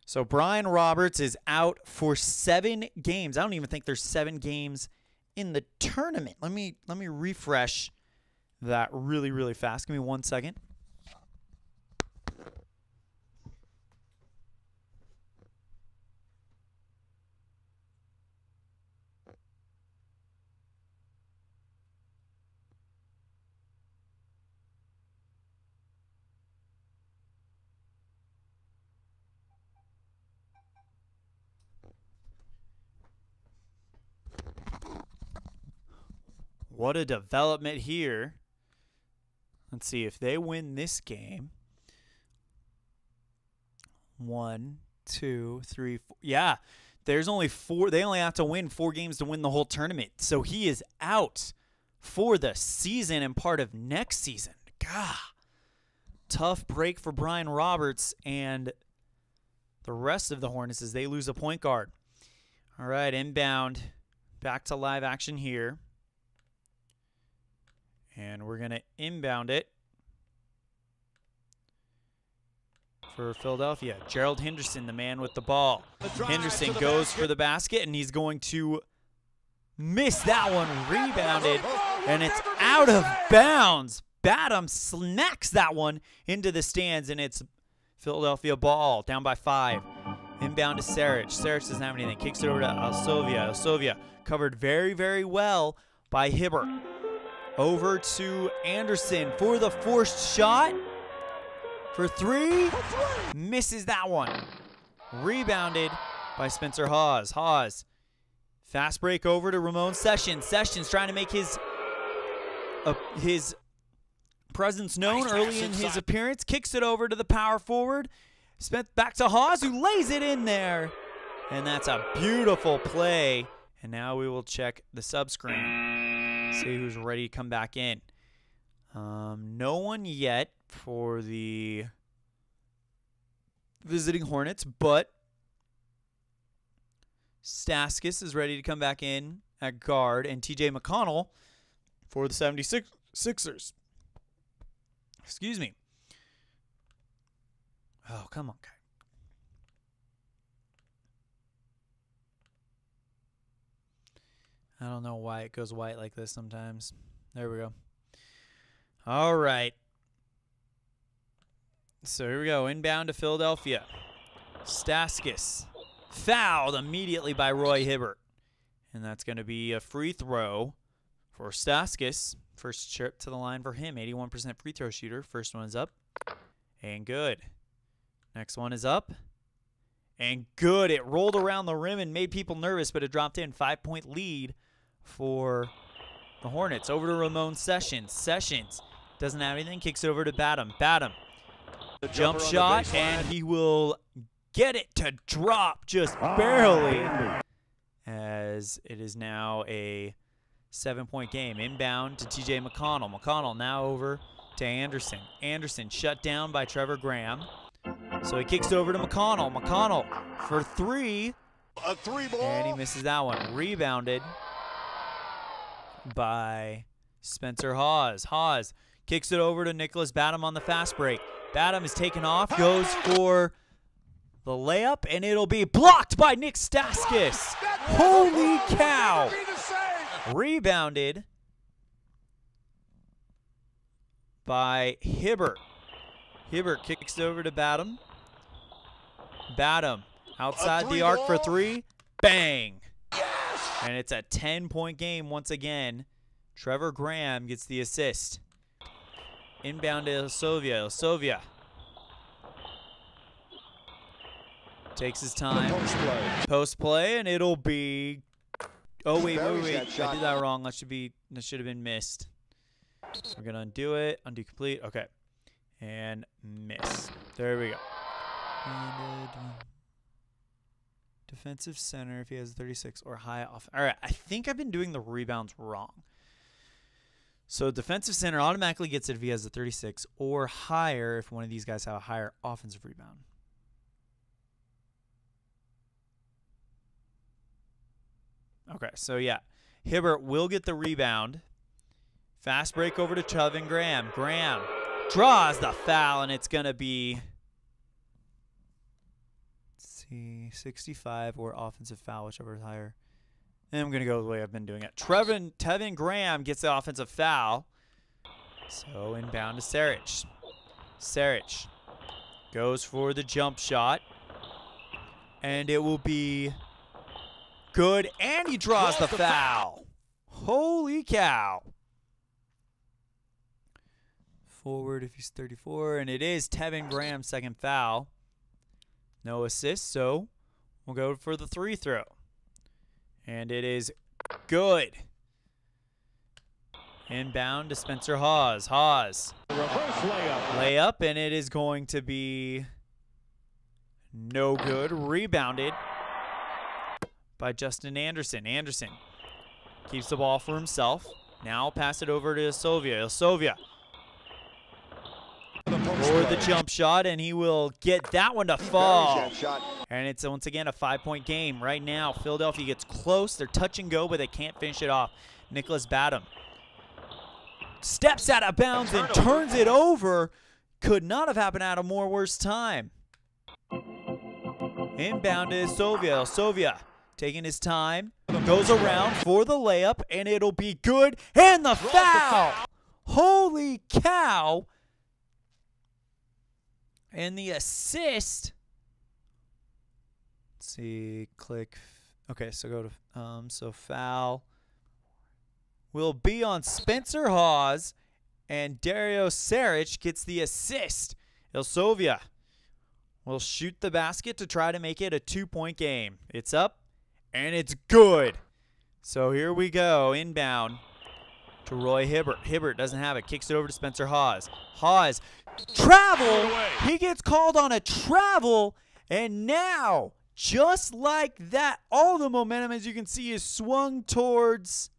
So Brian Roberts is out for 7 games. I don't even think there's 7 games in the tournament. Let me refresh that really, really fast. Give me 1 second. What a development here. Let's see if they win this game. 1, 2, 3, 4. Yeah, there's only 4. They only have to win 4 games to win the whole tournament. So he is out for the season and part of next season. God, tough break for Brian Roberts and the rest of the Hornets as they lose a point guard. All right, inbound. Back to live action here. And we're going to inbound it for Philadelphia. Gerald Henderson, the man with the ball. Henderson goes for the basket, and he's going to miss that one. Rebounded, and it's out of bounds. Batum smacks that one into the stands, and it's Philadelphia ball, down by 5. Inbound to Saric. Saric doesn't have anything. Kicks it over to Elsovia. Elsovia covered very, very well by Hibbert. Over to Anderson for the forced shot. For 3. Misses that one. Rebounded by Spencer Hawes. Hawes. Fast break over to Ramon Sessions. Sessions trying to make his presence known early in his appearance. Kicks it over to the power forward. Back to Hawes, who lays it in there. And that's a beautiful play. And now we will check the sub screen. See who's ready to come back in. No one yet for the visiting Hornets, but Staskis is ready to come back in at guard, and TJ McConnell for the 76ers. Excuse me. Oh, come on, guy. I don't know why it goes white like this sometimes. There we go. All right. So here we go. Inbound to Philadelphia. Staskis. Fouled immediately by Roy Hibbert. And that's going to be a free throw for Staskis. First trip to the line for him. 81% free throw shooter. First one is up. And good. Next one is up. And good. It rolled around the rim and made people nervous, but it dropped in. 5-point lead for the Hornets. Over to Ramon Sessions. Sessions doesn't have anything. Kicks it over to Batum. Batum. Jump shot, and he will get it to drop just barely, as it is now a 7-point game. Inbound to T.J. McConnell. McConnell now over to Anderson. Anderson shut down by Trevor Graham. So he kicks it over to McConnell. McConnell for three. A three ball. And he misses that one. Rebounded by Spencer Hawes. Hawes kicks it over to Nicholas Batum on the fast break. Batum is taken off, goes for the layup, and it'll be blocked by Nick Staskis. Holy cow. Rebounded by Hibbert. Hibbert kicks it over to Batum. Batum outside the arc for three. Bang. And it's a 10-point game once again. Trevor Graham gets the assist. Inbound to Ilsovia. Ilsovia takes his time. Post play, and it'll be. Oh wait. I did that wrong. That should have been missed. We're gonna undo it. Undo complete. Okay. And miss. There we go. And, defensive center if he has 36 or high off. All right. I think I've been doing the rebounds wrong. So defensive center automatically gets it if he has a 36 or higher if one of these guys have a higher offensive rebound. Okay, so yeah. Hibbert will get the rebound. Fast break over to Trevin Graham. Graham draws the foul, and it's going to be 65 or offensive foul, whichever is higher. And I'm going to go the way I've been doing it. Tevin Graham gets the offensive foul. So inbound to Saric. Saric goes for the jump shot. And it will be good. And he draws the foul. Holy cow. Forward if he's 34. And it is Tevin Graham's second foul. No assist, so we'll go for the free throw. And it is good. Inbound to Spencer Hawes. Hawes. Reverse Layup, and it is going to be no good. Rebounded by Justin Anderson. Anderson keeps the ball for himself. Now pass it over to Ilsovia. Ilsovia for the jump shot, and he will get that one to fall. And it's once again a 5-point game. Right now, Philadelphia gets close. They're touch and go, but they can't finish it off. Nicholas Batum steps out of bounds and turns it over. Could not have happened at a more worse time. Inbound is Ilsovia. Ilsovia taking his time. Goes around for the layup, and it'll be good. And the foul! Holy cow! And the assist. Let's see. Click. Okay, so go to so foul will be on Spencer Hawes, and Dario Saric gets the assist. Ilsovia will shoot the basket to try to make it a 2-point game. It's up, and it's good. So here we go. Inbound to Roy Hibbert. Hibbert doesn't have it. Kicks it over to Spencer Hawes. Hawes, travel. He gets called on a travel, and now, just like that, all the momentum, as you can see, is swung towards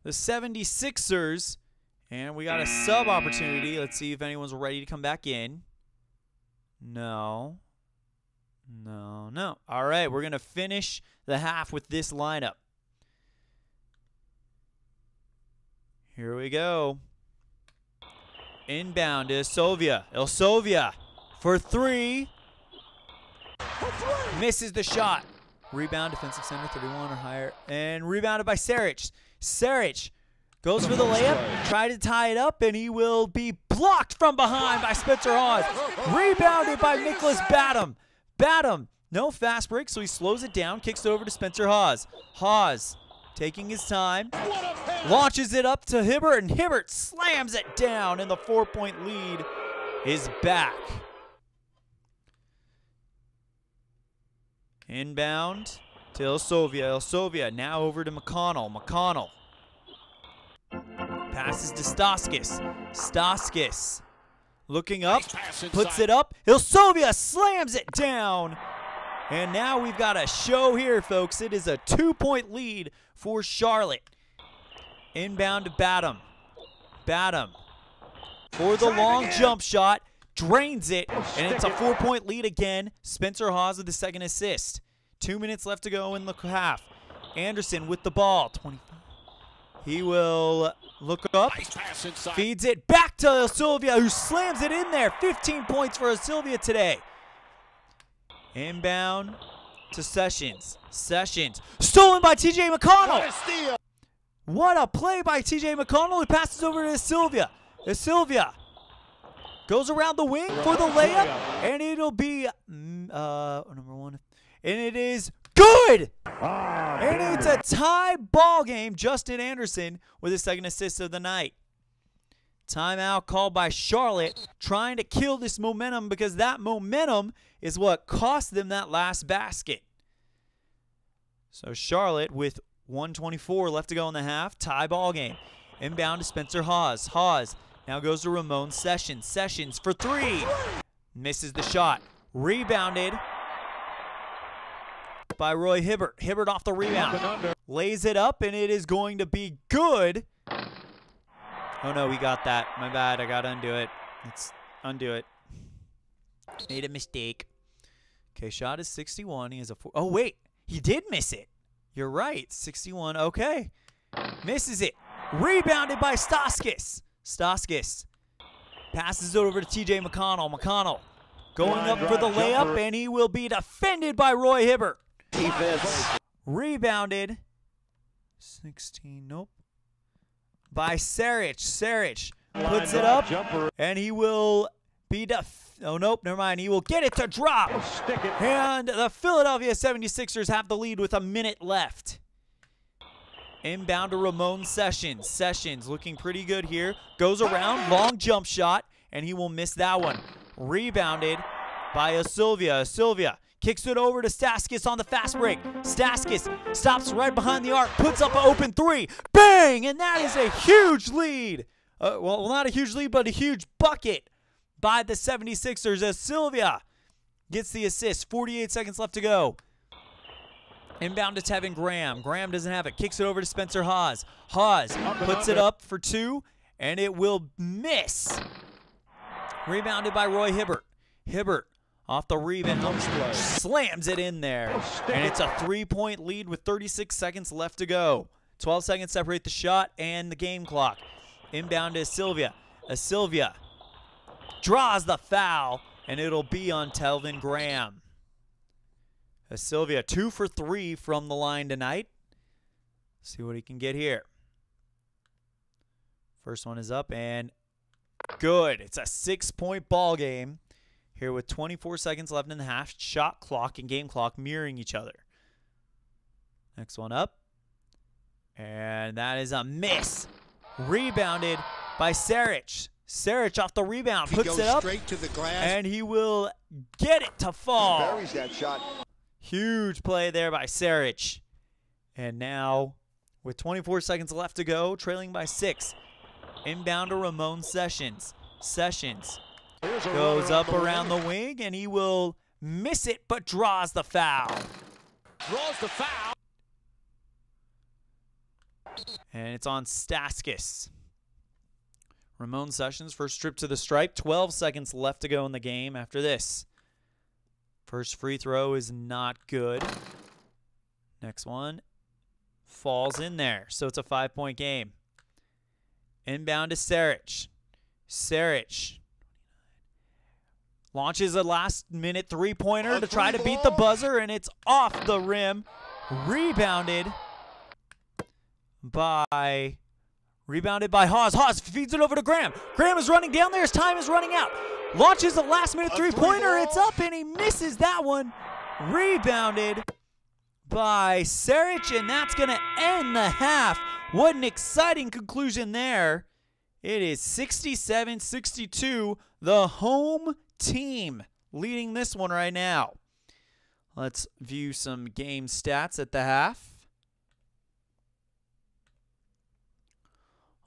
the 76ers. And we got a sub opportunity. Let's see if anyone's ready to come back in. No. No. All right, we're going to finish the half with this lineup. Here we go. Inbound is Sylvia. Sylvia for three. Misses the shot. Rebound, defensive center, 31 or higher. And rebounded by Saric. Saric goes for the layup. Try to tie it up, and he will be blocked from behind by Spencer Hawes. Rebounded by Nicholas Batum. Batum, no fast break, so he slows it down. Kicks it over to Spencer Hawes. Hawes taking his time. Launches it up to Hibbert, and Hibbert slams it down, and the 4-point lead is back. Inbound to Ilsovia. Ilsovia now over to McConnell. McConnell passes to Staskis. Staskis looking up, puts it up. Ilsovia slams it down. And now we've got a show here, folks. It is a 2-point lead for Charlotte. Inbound to Batum. Batum for the long jump shot. Drains it, and it's a 4-point lead again. Spencer Hawes with the second assist. 2 minutes left to go in the half. Anderson with the ball. 25. He will look up, feeds it back to Sylvia, who slams it in there. 15 points for Sylvia today. Inbound to Sessions. Sessions stolen by TJ McConnell. What a play by TJ McConnell, who passes over to Sylvia. Sylvia goes around the wing for the layup, and it'll be number one. And it is good! And it's a tie ball game. Justin Anderson with his second assist of the night. Timeout called by Charlotte, trying to kill this momentum, because that momentum is what cost them that last basket. So Charlotte with 1:24 left to go in the half. Tie ball game. Inbound to Spencer Hawes. Hawes now goes to Ramon Sessions. Sessions for three. Misses the shot. Rebounded by Roy Hibbert. Hibbert off the rebound. Lays it up, and it is going to be good. Oh, no, we got that. My bad. I got to undo it. Let's undo it. Made a mistake. Okay, shot is 61. He has a 4. Oh, wait. He did miss it. You're right. 61. Okay. Misses it. Rebounded by Staskis. Staskis passes it over to TJ McConnell. McConnell going up for the layup, and he will be defended by Roy Hibbert. Rebounded. 16. Nope. By Saric. Saric puts it up, and he will be oh, nope, never mind. He will get it to drop. And the Philadelphia 76ers have the lead with a minute left. Inbound to Ramon Sessions. Sessions looking pretty good here. Goes around, long jump shot, and he will miss that one. Rebounded by Sylvia. Sylvia kicks it over to Staskis on the fast break. Staskis stops right behind the arc, puts up an open three. Bang! And that is a huge lead. Well, not a huge lead, but a huge bucket by the 76ers as Sylvia gets the assist. 48 seconds left to go. Inbound to Tevin Graham. Graham doesn't have it. Kicks it over to Spencer Hawes. Hawes puts it up for two, and it will miss. Rebounded by Roy Hibbert. Hibbert off the rebound, slams it in there. And it's a 3-point lead with 36 seconds left to go. 12 seconds separate the shot and the game clock. Inbound to Sylvia. Sylvia draws the foul, and it'll be on Tevin Graham. Sylvia 2 for 3 from the line tonight. See what he can get here. First one is up, and good. It's a 6-point ball game here with 24 seconds left in the half. Shot clock and game clock mirroring each other. Next one up, and that is a miss. Rebounded by Saric. Saric off the rebound, puts it up, to the glass, and he will get it to fall. buries that shot. Huge play there by Saric. And now, with 24 seconds left to go, trailing by 6. Inbound to Ramon Sessions. Sessions goes up around the wing, and he will miss it, but draws the foul. Draws the foul. And it's on Staskis. Ramon Sessions, first trip to the stripe. 12 seconds left to go in the game after this. First free throw is not good. Next one falls in there. So it's a 5-point game. Inbound to Saric. Saric launches a last-minute three-pointer to try to beat the buzzer, and it's off the rim. Rebounded by Haas. Haas feeds it over to Graham. Graham is running down there. His time is running out. Launches a last-minute three-pointer. It's up, and he misses that one. Rebounded by Saric, and that's going to end the half. What an exciting conclusion there. It is 67-62, the home team leading this one right now. Let's view some game stats at the half.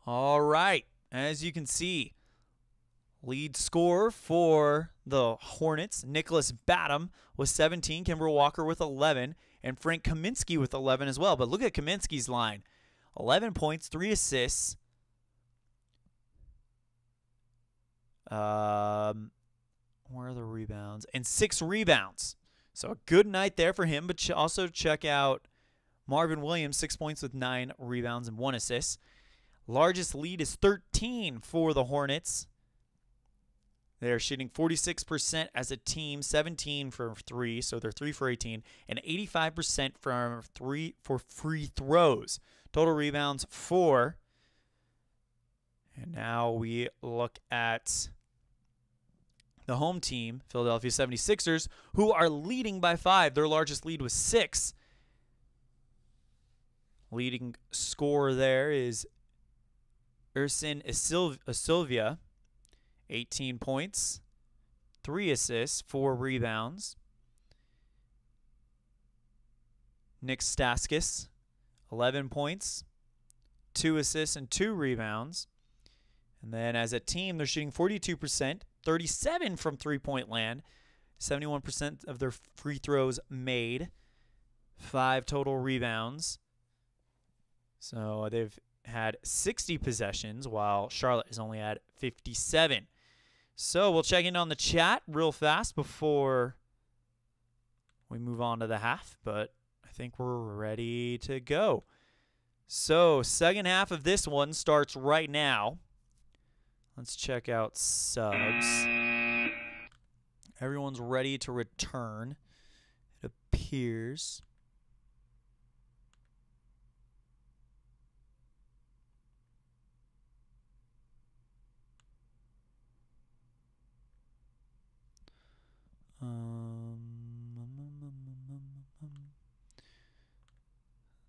All right, as you can see, lead scorer for the Hornets, Nicholas Batum, with 17, Kimber Walker with 11, and Frank Kaminsky with 11 as well. But look at Kaminsky's line. 11 points, 3 assists. Where are the rebounds? And 6 rebounds. So a good night there for him, but also check out Marvin Williams, 6 points with 9 rebounds and 1 assist. Largest lead is 13 for the Hornets. They're shooting 46% as a team, 17 for 3, so they're 3 for 18, and 85% for free throws. Total rebounds 4. And now we look at the home team, Philadelphia 76ers, who are leading by 5. Their largest lead was 6. Leading scorer there is Ersin Silva, 18 points, 3 assists, 4 rebounds. Nick Staskis, 11 points, 2 assists, and 2 rebounds. And then as a team, they're shooting 42%, 37 from three-point land, 71% of their free throws made, 5 total rebounds. So they've had 60 possessions, while Charlotte has only had 57. So we'll check in on the chat real fast before we move on to the half, but I think we're ready to go. So second half of this one starts right now. Let's check out subs. Everyone's ready to return, it appears.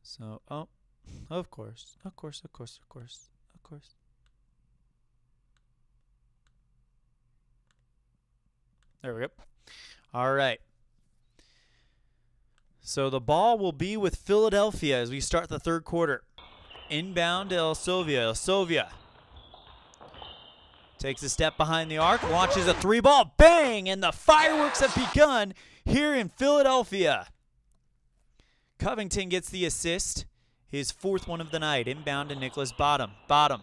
So, oh, of course. There we go. All right. So the ball will be with Philadelphia as we start the third quarter. Inbound to El Silvia. El Silvia takes a step behind the arc, launches a 3-ball, bang, and the fireworks have begun here in Philadelphia. Covington gets the assist, his 4th one of the night. Inbound to Nicholas Batum. Batum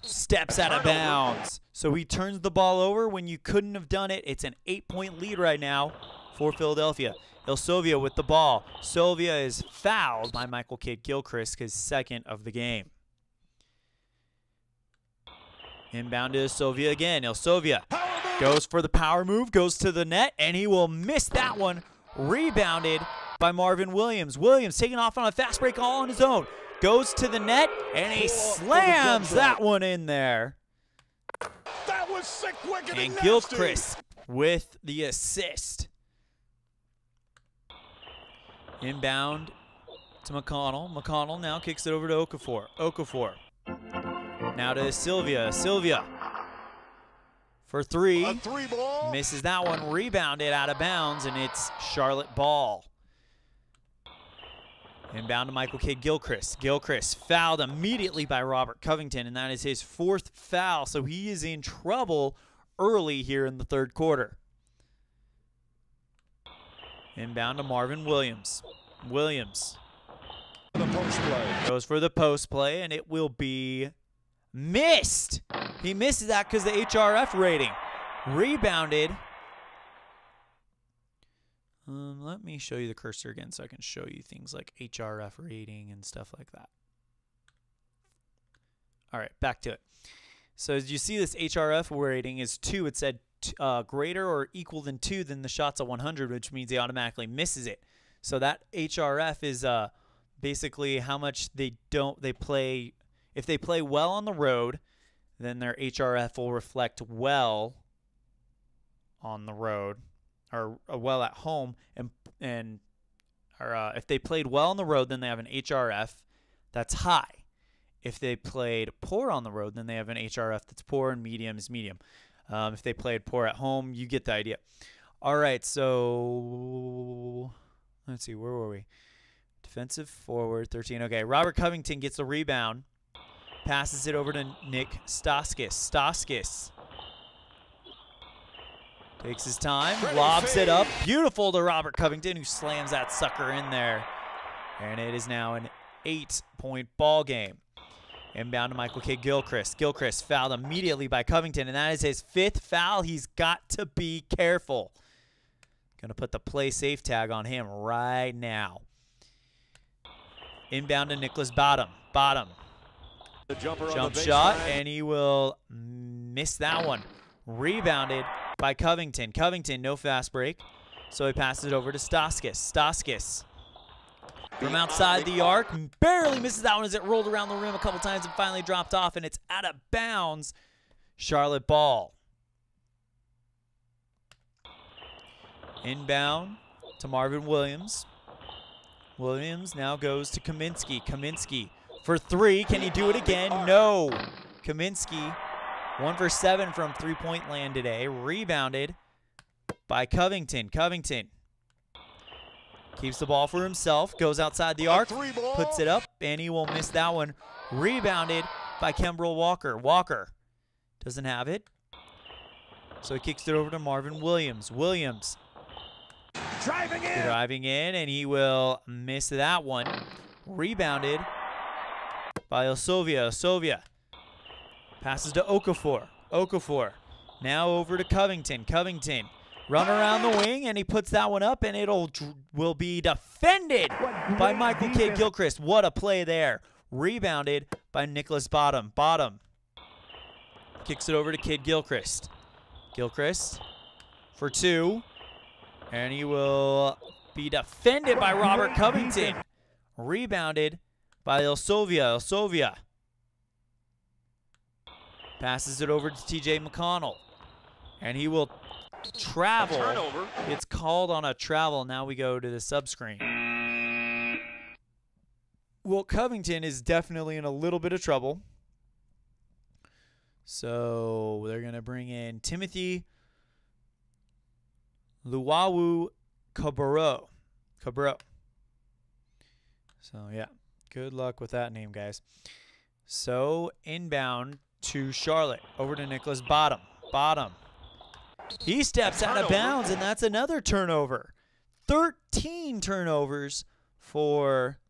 steps out of bounds. So he turns the ball over when you couldn't have done it. It's an 8-point lead right now for Philadelphia. El Silvia with the ball. Silvia is fouled by Michael Kidd-Gilchrist, his 2nd of the game. Inbound to Silvia again. El Silvia goes for the power move, goes to the net, and he will miss that one. Rebounded by Marvin Williams. Williams taking off on a fast break all on his own. Goes to the net, and he slams that one in there. That was sick, wicked, and Gilchrist with the assist. Inbound to McConnell. McConnell now kicks it over to Okafor. Okafor. Now to Silvia. Silvia for 3. A 3-ball. Misses that one. Rebounded out of bounds, and it's Charlotte ball. Inbound to Michael Kidd-Gilchrist. Gilchrist fouled immediately by Robert Covington, and that is his 4th foul. So he is in trouble early here in the third quarter. Inbound to Marvin Williams. Williams The post play. goes for the post play, and it will be missed. He misses that because the HRF rating. Rebounded. Let me show you the cursor again so I can show you things like HRF rating and stuff like that. All right, back to it. So as you see, this HRF rating is 2. It said greater or equal than 2, then the shot's a 100, which means he automatically misses it. So that HRF is basically how much they play. If they play well on the road, then their HRF will reflect well on the road, or well at home, and if they played well on the road, then they have an HRF that's high. If they played poor on the road, then they have an HRF that's poor, and medium is medium. If they played poor at home, you get the idea. All right, so let's see, where were we? Defensive forward, 13. Okay, Robert Covington gets the rebound, passes it over to Nick Staskis. Staskis takes his time, lobs it up. Beautiful to Robert Covington, who slams that sucker in there. And it is now an 8-point ball game. Inbound to Michael K. Gilchrist. Gilchrist fouled immediately by Covington, and that is his 5th foul. He's got to be careful. Going to put the play safe tag on him right now. Inbound to Nicholas Bottom. Bottom. Jump shot, and he will miss that one. Rebounded by Covington. Covington, no fast break, so he passes it over to Staskis. Staskis from outside the arc, barely misses that one as it rolled around the rim a couple times and finally dropped off, and it's out of bounds. Charlotte ball. Inbound to Marvin Williams. Williams now goes to Kaminsky. Kaminsky for 3. Can he do it again? No. Kaminsky, 1 for 7 from three-point land today. Rebounded by Covington. Covington keeps the ball for himself, goes outside the arc, puts it up, and he will miss that one. Rebounded by Kembrell Walker. Walker doesn't have it, so he kicks it over to Marvin Williams. Williams driving in, and he will miss that one. Rebounded by Osovia. Osovia passes to Okafor. Okafor now over to Covington. Covington run around the wing, and he puts that one up, and will be defended by Michael K. Gilchrist. What a play there. Rebounded by Nicholas Bottom. Bottom kicks it over to Kid Gilchrist. Gilchrist for 2, and he will be defended by Robert Covington. Rebounded by Elsovia. Elsovia passes it over to TJ McConnell, and he will travel. Turnover. It's called on a travel. Now we go to the sub-screen. Well, Covington is definitely in a little bit of trouble. So they're going to bring in Timothy Luwawu Cabarro. So, yeah, good luck with that name, guys. So, inbound to Charlotte. Over to Nicholas Bottom. Bottom. He steps out of bounds, and that's another turnover. 13 turnovers for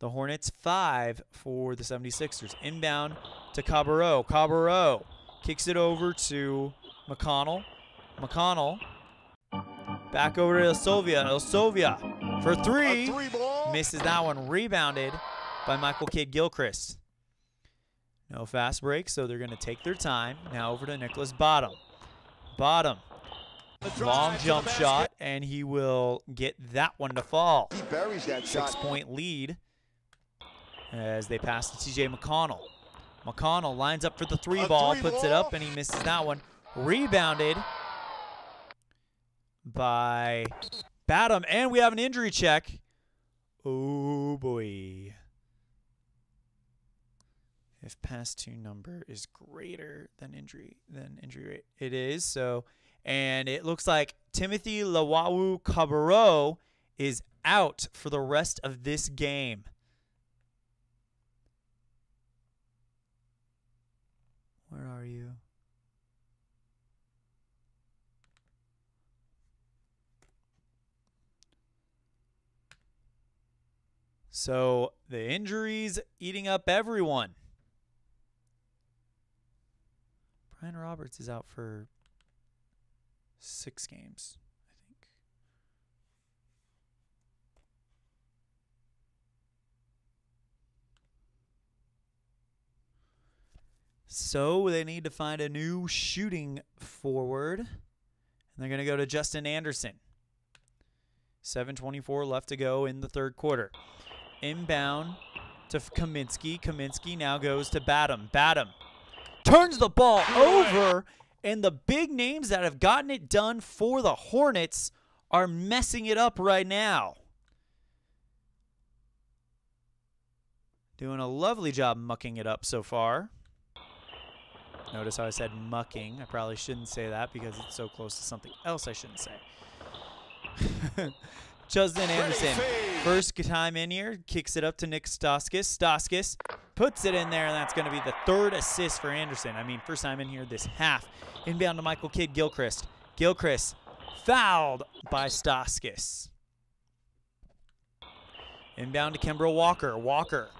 the Hornets, 5 for the 76ers. Inbound to Cabarro. Cabarro kicks it over to McConnell. McConnell back over to Elsovia. Elsovia for 3. Misses that one. Rebounded by Michael Kidd Gilchrist. No fast break, so they're going to take their time. Now over to Nicholas Bottom. Bottom. Long jump shot, and he will get that one to fall. He buries that shot. 6-point lead as they pass to TJ McConnell. McConnell lines up for the 3 ball, puts it up, and he misses that one. Rebounded by Bottom, and we have an injury check. Oh, boy. If pass to number is greater than injury rate. It is, so, and it looks like Timothy Lawawu Cabarro is out for the rest of this game. Where are you? So the injuries eating up everyone. Brian Roberts is out for 6 games, I think. So they need to find a new shooting forward. And they're going to go to Justin Anderson. 7:24 left to go in the third quarter. Inbound to Kaminsky. Kaminsky now goes to Badham. Badham turns the ball over, and the big names that have gotten it done for the Hornets are messing it up right now. Doing a lovely job mucking it up so far. Notice how I said mucking. I probably shouldn't say that because it's so close to something else I shouldn't say. Justin Anderson, first time in here, kicks it up to Nick Stauskas. Stauskas puts it in there, and that's going to be the third assist for Anderson. I mean, first time in here this half. Inbound to Michael Kidd-Gilchrist. Gilchrist fouled by Stauskas. Inbound to Kimbrough Walker. Walker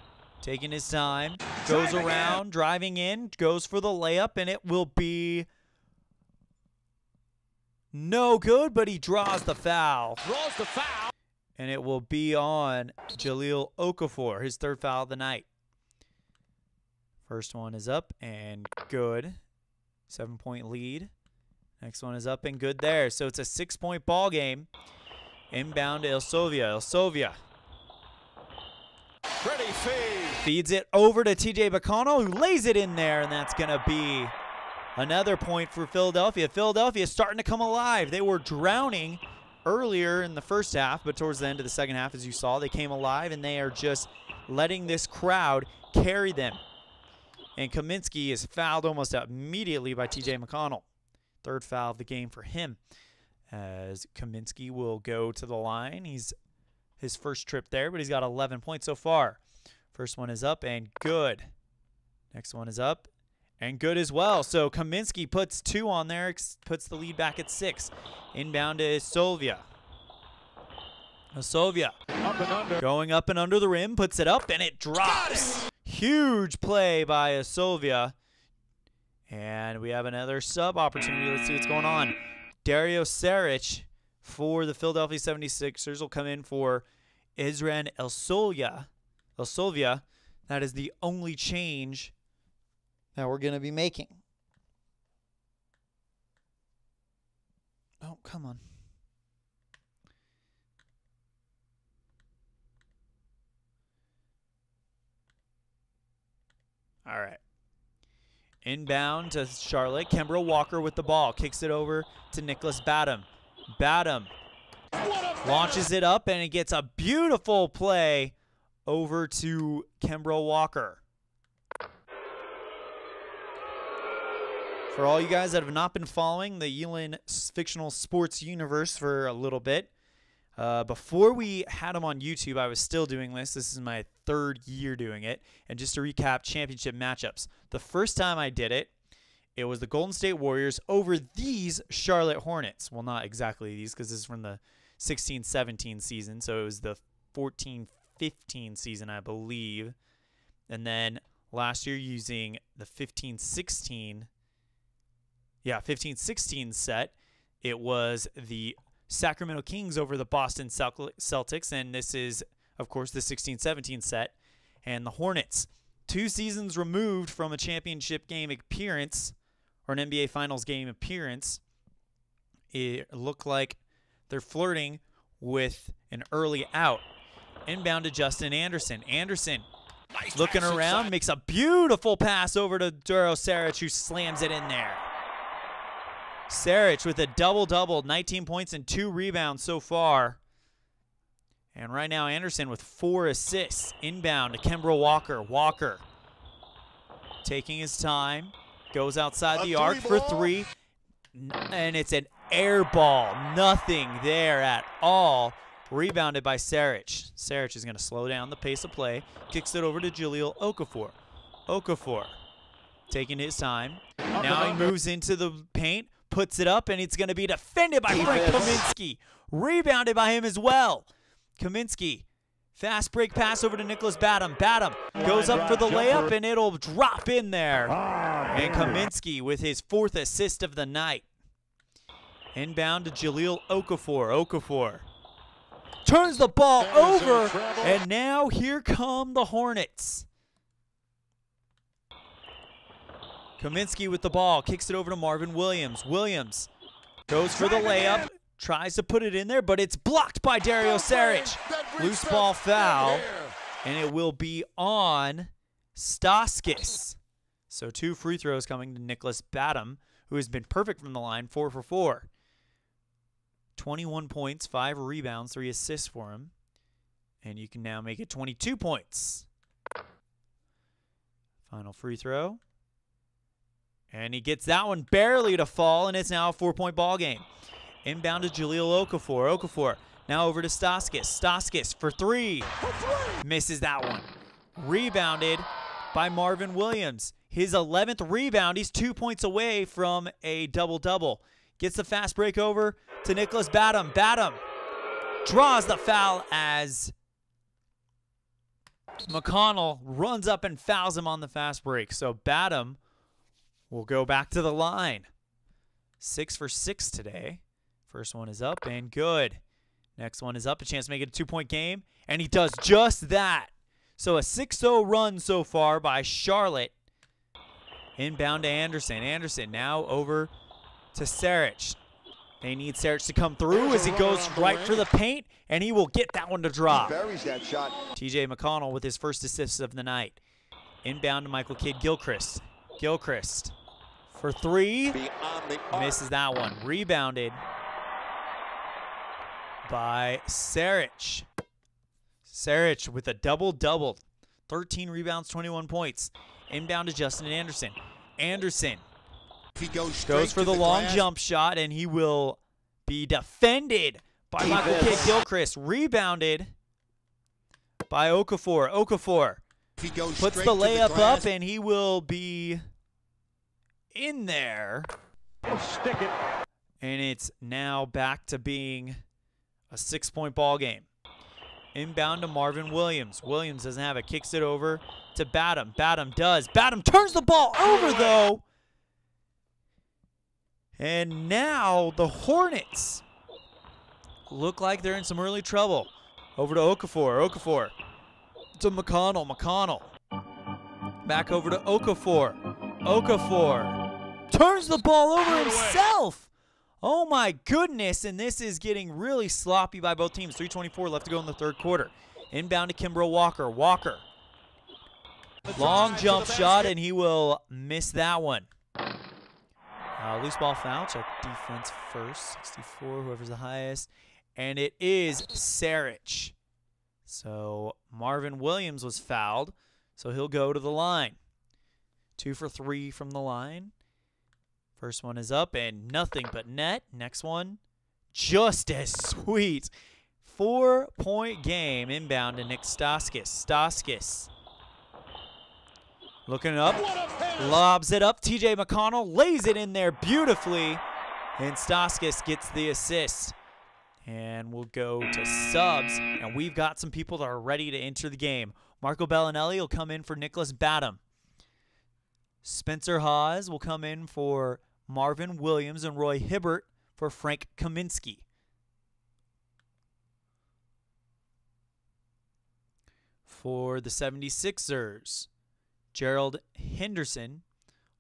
taking his time, goes around, driving in, goes for the layup, and it will be no good, but he draws the foul. And it will be on Jahlil Okafor, his third foul of the night. First one is up and good. 7-point lead. Next one is up and good there. So it's a 6-point ball game. Inbound to Ilsovia. Ilsovia feeds it over to TJ Bacano, who lays it in there, and that's going to be another point for Philadelphia. Philadelphia is starting to come alive. They were drowning earlier in the first half, but towards the end of the second half, as you saw, they came alive, and they are just letting this crowd carry them. And Kaminsky is fouled almost immediately by TJ McConnell. Third foul of the game for him, as Kaminsky will go to the line. He's his first trip there, but he's got 11 points so far. First one is up and good. Next one is up and good as well. So Kaminsky puts 2 on there, puts the lead back at 6. Inbound to Sylvia. Sylvia going up and under the rim, puts it up, and it drops. Huge play by Sylvia. And we have another sub opportunity. Let's see what's going on. Dario Saric for the Philadelphia 76ers will come in for Isran Elsovia. That is the only change that we're going to be making. Oh, come on. All right. Inbound to Charlotte. Kimbrough Walker with the ball. Kicks it over to Nicholas Badham. Badham launches it up, and it gets a beautiful play over to Kimbrough Walker. For all you guys that have not been following the Elan fictional sports universe for a little bit, before we had them on YouTube, I was still doing this. This is my 3rd year doing it. And just to recap championship matchups, the first time I did it, it was the Golden State Warriors over these Charlotte Hornets. Well, not exactly these, because this is from the 16-17 season, so it was the 14-15 season, I believe. And then last year using the 15-16 set, it was the Sacramento Kings over the Boston Celtics, and this is, of course, the 16-17 set. And the Hornets, 2 seasons removed from a championship game appearance or an NBA Finals game appearance, it looked like they're flirting with an early out. Inbound to Justin Anderson. Anderson looking around, makes a beautiful pass over to Dario Saric, who slams it in there. Saric with a double-double, 19 points and 2 rebounds so far. And right now, Anderson with 4 assists. Inbound to Kimbrough Walker. Walker taking his time. Goes outside the arc for 3. And it's an air ball. Nothing there at all. Rebounded by Saric. Saric is going to slow down the pace of play. Kicks it over to Jahlil Okafor. Okafor taking his time. Now he moves into the paint. Puts it up, and it's going to be defended by Frank Kaminsky. Rebounded by him as well. Kaminsky, fast break pass over to Nicholas Badham. Badham goes up for the layup, and it'll drop in there. And Kaminsky with his 4th assist of the night. Inbound to Jahlil Okafor. Okafor turns the ball over, and now here come the Hornets. Kaminsky with the ball, kicks it over to Marvin Williams. Williams goes for the layup, tries to put it in there, but it's blocked by Dario Saric. Loose ball foul, and it will be on Staskis. So 2 free throws coming to Nicholas Batum, who has been perfect from the line, 4 for 4. 21 points, 5 rebounds, 3 assists for him. And you can now make it 22 points. Final free throw. And he gets that one barely to fall, and it's now a 4-point ball game. Inbound to Jaleel Okafor. Okafor now over to Staskis. Staskis for 3. Misses that one. Rebounded by Marvin Williams. His 11th rebound. He's 2 points away from a double-double. Gets the fast break over to Nicholas Batum. Batum draws the foul as McConnell runs up and fouls him on the fast break. So Batum will go back to the line. 6 for 6 today. First one is up and good. Next one is up. A chance to make it a 2-point game. And he does just that. So a 6-0 run so far by Charlotte. Inbound to Anderson. Anderson now over to Saric. They need Saric to come through as he goes right for the paint, and he will get that one to drop. Buries that shot. TJ McConnell with his first assist of the night. Inbound to Michael Kidd-Gilchrist. Gilchrist for 3. Misses that one. Rebounded by Saric. Saric with a double-double. 13 rebounds, 21 points. Inbound to Justin Anderson. Anderson He goes for the long jump shot, and he will be defended by Michael Kidd-Gilchrist. Rebounded by Okafor. Okafor puts the layup up, and he will be in there. Stick it. And it's now back to being a 6-point ball game. Inbound to Marvin Williams. Williams doesn't have it. Kicks it over to Batum. Batum does. Batum turns the ball over, though. And now the Hornets look like they're in some early trouble. Over to Okafor. Okafor to McConnell. McConnell back over to Okafor. Okafor turns the ball over himself. Oh my goodness, and this is getting really sloppy by both teams. 3:24 left to go in the third quarter. Inbound to Kimbrough Walker. Walker. Long jump shot, and he will miss that one. Loose ball foul. Check defense first. 64, whoever's the highest. And it is Saric. So Marvin Williams was fouled, so he'll go to the line. 2 for 3 from the line. First one is up and nothing but net. Next one, just as sweet. 4-point game. Inbound to Nick Staskis. Staskis looking up, lobs it up. TJ McConnell lays it in there beautifully, and Staskis gets the assist. And we'll go to subs, and we've got some people that are ready to enter the game. Marco Bellinelli will come in for Nicholas Batum. Spencer Hawes will come in for Marvin Williams, and Roy Hibbert for Frank Kaminsky. For the 76ers, Gerald Henderson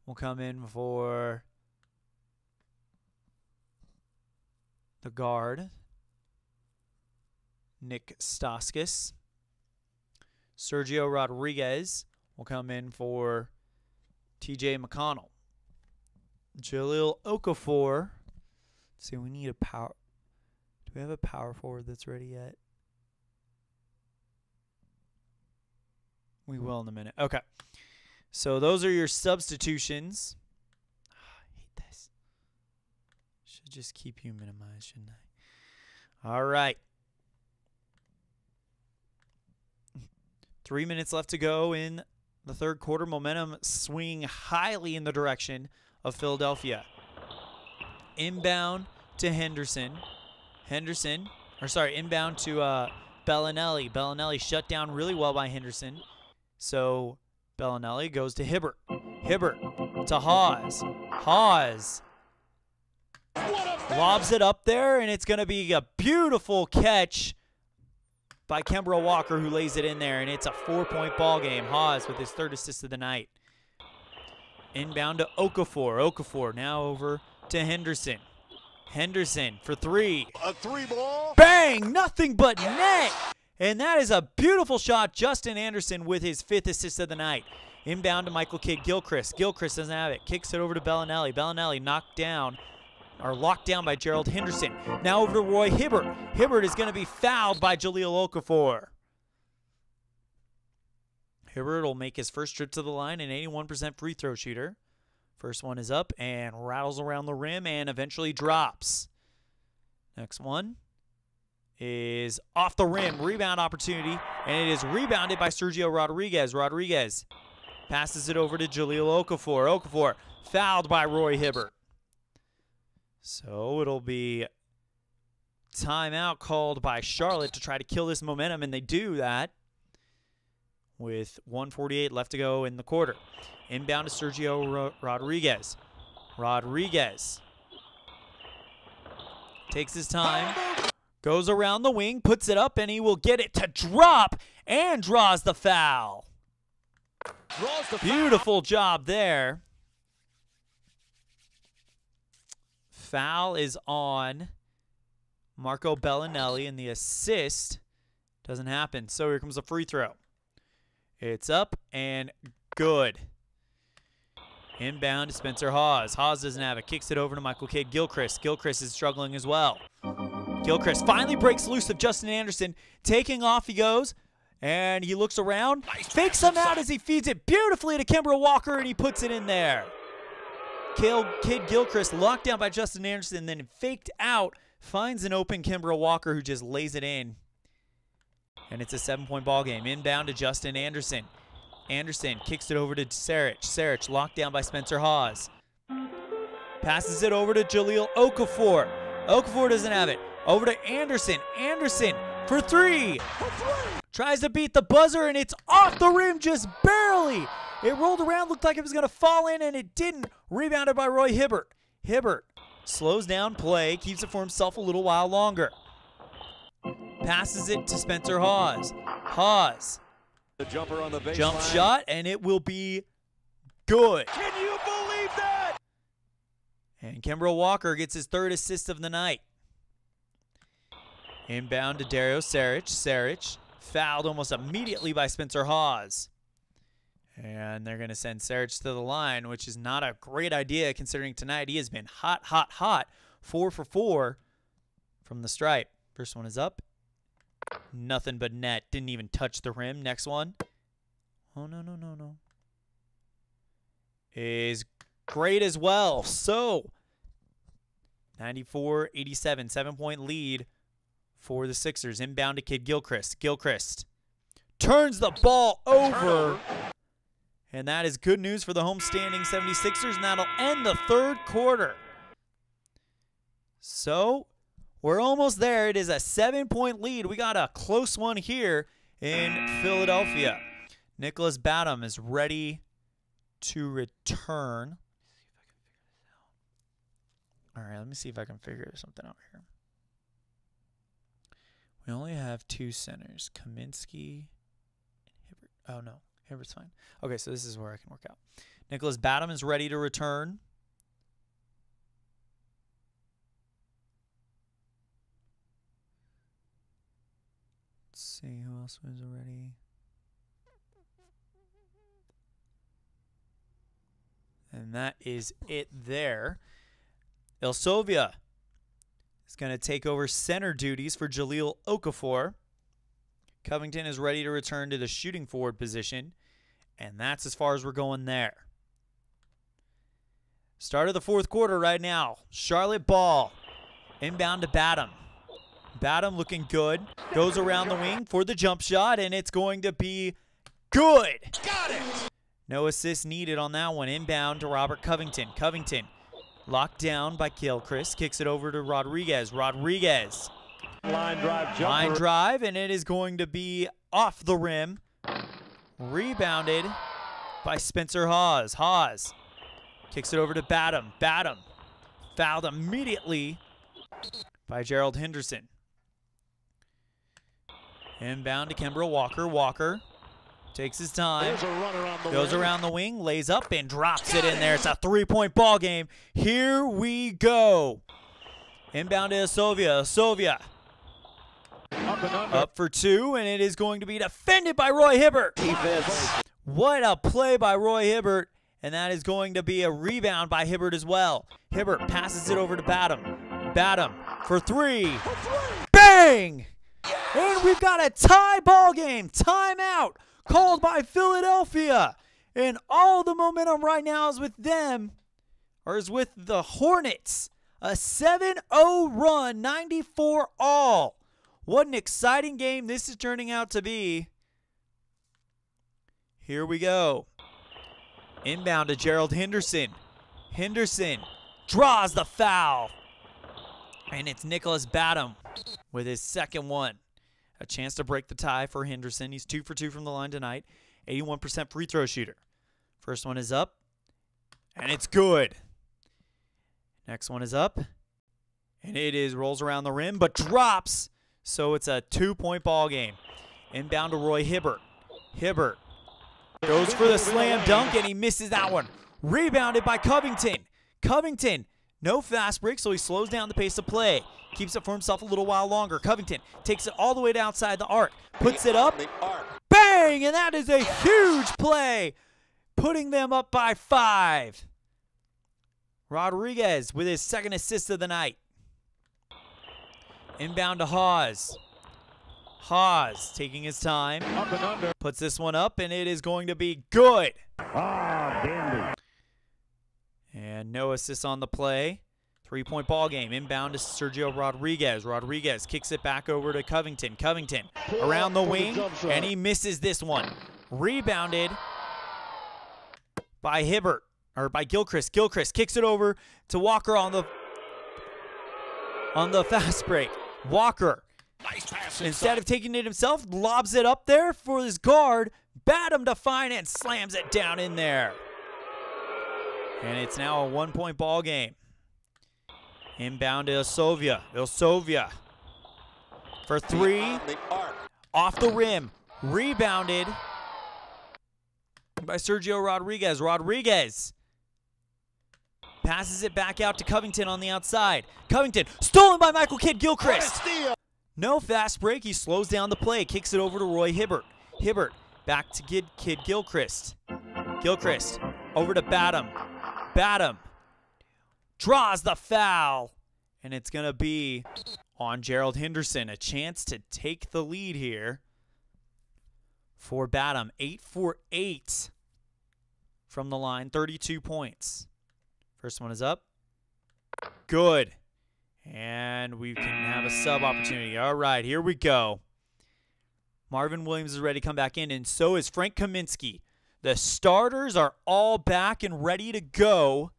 will come in for the guard, Nick Staskis. Sergio Rodriguez will come in for TJ McConnell. Jaleel Okafor. Let's see, we need a power. Do we have a power forward that's ready yet? We will in a minute. Okay. So those are your substitutions. I hate this. Should just keep you minimized, shouldn't I? All right. 3 minutes left to go in the third quarter. Momentum swinging highly in the direction of Philadelphia. Inbound to Henderson. Inbound to Bellinelli. Bellinelli shut down really well by Henderson. So Bellinelli goes to Hibbert. Hibbert to Hawes. Hawes lobs it up there, and it's going to be a beautiful catch by Kimbrough Walker, who lays it in there, and it's a 4-point ball game. Hawes with his third assist of the night. Inbound to Okafor. Okafor now over to Henderson. Henderson for three. A three ball. Bang! Nothing but net! And that is a beautiful shot. Justin Anderson with his 5th assist of the night. Inbound to Michael Kidd-Gilchrist. Gilchrist doesn't have it. Kicks it over to Bellinelli. Bellinelli knocked down, or locked down by Gerald Henderson. Now over to Roy Hibbert. Hibbert is going to be fouled by Jahlil Okafor. Hibbert will make his first trip to the line, an 81% free throw shooter. First one is up and rattles around the rim and eventually drops. Next one is off the rim. Rebound opportunity, and it is rebounded by Sergio Rodriguez. Rodriguez passes it over to Jahlil Okafor. Okafor fouled by Roy Hibbert. So it'll be timeout called by Charlotte to try to kill this momentum, and they do that with 1:48 left to go in the quarter. Inbound to Sergio Rodriguez. Rodriguez takes his time, goes around the wing, puts it up, and he will get it to drop and draws the foul. Beautiful job there. Foul is on Marco Bellinelli, and the assist doesn't happen. So here comes a free throw. It's up and good. Inbound to Spencer Hawes. Hawes doesn't have it. Kicks it over to Michael Kidd-Gilchrist. Gilchrist is struggling as well. Gilchrist finally breaks loose of Justin Anderson. Taking off he goes, and he looks around. Fakes him out as he feeds it beautifully to Kimbra Walker, and he puts it in there. Kidd-Gilchrist locked down by Justin Anderson, then faked out, finds an open Kimbra Walker who just lays it in. And it's a 7-point ball game. Inbound to Justin Anderson. Anderson kicks it over to Saric. Saric locked down by Spencer Hawes. Passes it over to Jahlil Okafor. Okafor doesn't have it. Over to Anderson. Anderson for three. Tries to beat the buzzer, and it's off the rim just barely. It rolled around, looked like it was going to fall in, and it didn't. Rebounded by Roy Hibbert. Hibbert slows down play, keeps it for himself a little while longer. Passes it to Spencer Hawes. Hawes. The jumper on the baseline. Jump shot, and it will be good. Can you believe that? And Kimbra Walker gets his 3rd assist of the night. Inbound to Dario Saric. Saric fouled almost immediately by Spencer Hawes. And they're going to send Saric to the line, which is not a great idea considering tonight he has been hot, hot, hot. 4 for 4 from the stripe. First one is up. Nothing but net. Didn't even touch the rim. Next one. Oh, no. Is great as well. So, 94-87. 7-point lead for the Sixers. Inbound to Kidd-Gilchrist. Gilchrist turns the ball over. And that is good news for the homestanding 76ers, and that'll end the 3rd quarter. So, we're almost there. It is a 7-point lead. We got a close one here in Philadelphia. Nicholas Batum is ready to return. All right, let me see if I can figure something out here. We only have 2 centers, Kaminsky and Hibbert. Oh, no, Hibbert's fine. Okay, so this is where I can work out. Nicholas Batum is ready to return. Let's see who else was ready. And that is it there. Ilsovia is going to take over center duties for Jahlil Okafor. Covington is ready to return to the shooting forward position. And that's as far as we're going there. Start of the 4th quarter right now. Charlotte ball. Inbound to Batum. Batum looking good. Goes around the wing for the jump shot, and it's going to be good. Got it. No assist needed on that one. Inbound to Robert Covington. Covington locked down by Gilchrist. Kicks it over to Rodriguez. Rodriguez. Line drive jumper. Line drive, and it is going to be off the rim. Rebounded by Spencer Hawes. Hawes kicks it over to Batum. Batum fouled immediately by Gerald Henderson. Inbound to Kimbra Walker. Walker Takes his time. There's a runner on the Goes wing. around the wing, lays up, and drops it in there. It's a 3-point ball game. Here we go. Inbound to Asovia. Up and under. Up for 2, and it is going to be defended by Roy Hibbert. Defense. What a play by Roy Hibbert, and that is going to be a rebound by Hibbert as well. Hibbert passes it over to Badham. Badham for 3. Bang! And we've got a tie ball game. Timeout called by Philadelphia. And all the momentum right now is with them, or is with the Hornets. A 7-0 run, 94 all. What an exciting game this is turning out to be. Here we go. Inbound to Gerald Henderson. Henderson draws the foul. And it's Nicholas Badham with his second one. A chance to break the tie for Henderson. He's 2 for 2 from the line tonight. 81% free throw shooter. First one is up. And it's good. Next one is up. And it is rolls around the rim, but drops. So it's a 2-point ball game. Inbound to Roy Hibbert. Hibbert goes for the slam dunk, and he misses that one. Rebounded by Covington. Covington, no fast break, so he slows down the pace of play. Keeps it for himself a little while longer. Covington takes it all the way to outside the arc. Puts it up. Bang! And that is a huge play. Putting them up by 5. Rodriguez with his second assist of the night. Inbound to Hawes. Hawes taking his time. Up and under. Puts this one up, and it is going to be good. Dandy. And no assists on the play. 3-point ball game. Inbound to Sergio Rodriguez. Rodriguez kicks it back over to Covington. Covington around the wing, and he misses this one. Rebounded by Hibbert, or by Gilchrist. Gilchrist kicks it over to Walker on the fast break. Walker, Nice pass instead of taking it himself, lobs it up there for his guard. Badham to find it and slams it down in there. And it's now a 1-point ball game. Inbound to Asovia. Asovia for 3. Off the rim. Rebounded by Sergio Rodriguez. Rodriguez passes it back out to Covington on the outside. Covington stolen by Michael Kidd-Gilchrist. No fast break. He slows down the play. Kicks it over to Roy Hibbert. Hibbert back to Kidd-Gilchrist. Gilchrist over to Badham. Badham draws the foul. And it's going to be on Gerald Henderson. A chance to take the lead here for Badham. 8 for 8 from the line. 32 points. First one is up. Good. And we can have a sub opportunity. All right, here we go. Marvin Williams is ready to come back in, and so is Frank Kaminsky. The starters are all back and ready to go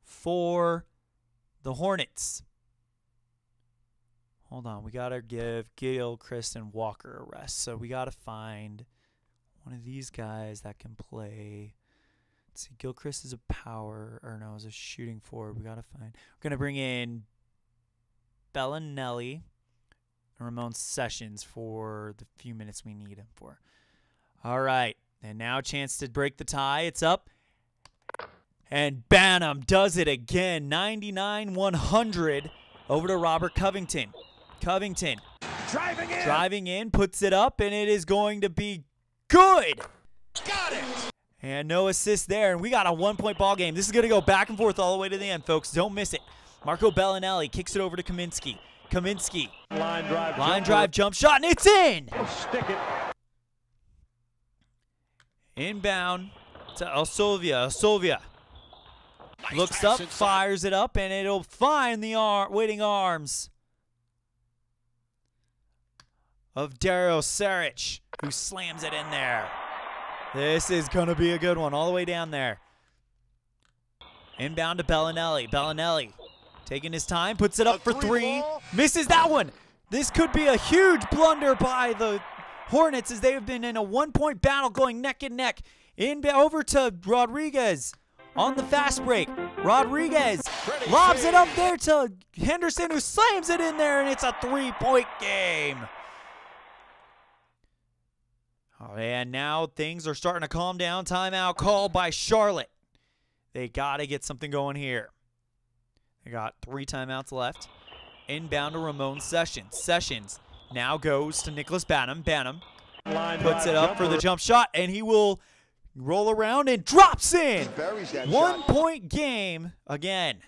for the Hornets. Hold on, we got to give Gilchrist and Walker a rest. So we got to find one of these guys that can play. Let's see, Gilchrist is a power, or no, is a shooting forward. We got to find. We're going to bring in Bellinelli and Ramon Sessions for the few minutes we need him for. All right, and now a chance to break the tie. It's up. And Badham does it again. 99-100 over to Robert Covington. Covington driving in, puts it up, and it is going to be good. Got it. And no assist there, and we got a 1-point ball game. This is going to go back and forth all the way to the end, folks. Don't miss it. Marco Bellinelli kicks it over to Kaminsky. Kaminsky, line drive jump shot, and it's in. Stick it. Inbound to Asovia. Looks up, fires it up, and it'll find the waiting arms of Dario Saric, who slams it in there. This is going to be a good one all the way down there. Inbound to Bellinelli. Bellinelli taking his time, puts it up for 3, misses that one. This could be a huge blunder by the Hornets as they have been in a 1-point battle going neck and neck. Over to Rodriguez on the fast break. Rodriguez lobs it up there to Henderson, who slams it in there, and it's a 3-point game. Oh, and now things are starting to calm down. Timeout called by Charlotte. They got to get something going here. They got 3 timeouts left. Inbound to Ramon Sessions. Sessions now goes to Nicholas Banham. Banham puts it up for the jump shot, and he will roll around and drops in. 1-point game again.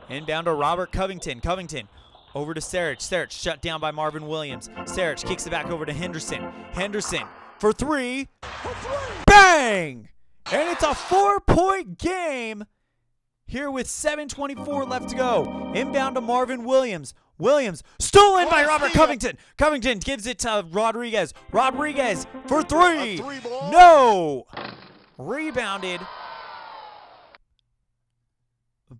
Inbound to Robert Covington. Covington over to Saric. Saric shut down by Marvin Williams. Saric kicks it back over to Henderson. Henderson for 3. Bang! And it's a 4-point game here with 7:24 left to go. Inbound to Marvin Williams. Williams stolen by Robert Covington. Covington gives it to Rodriguez. Rodriguez for 3. No! Rebounded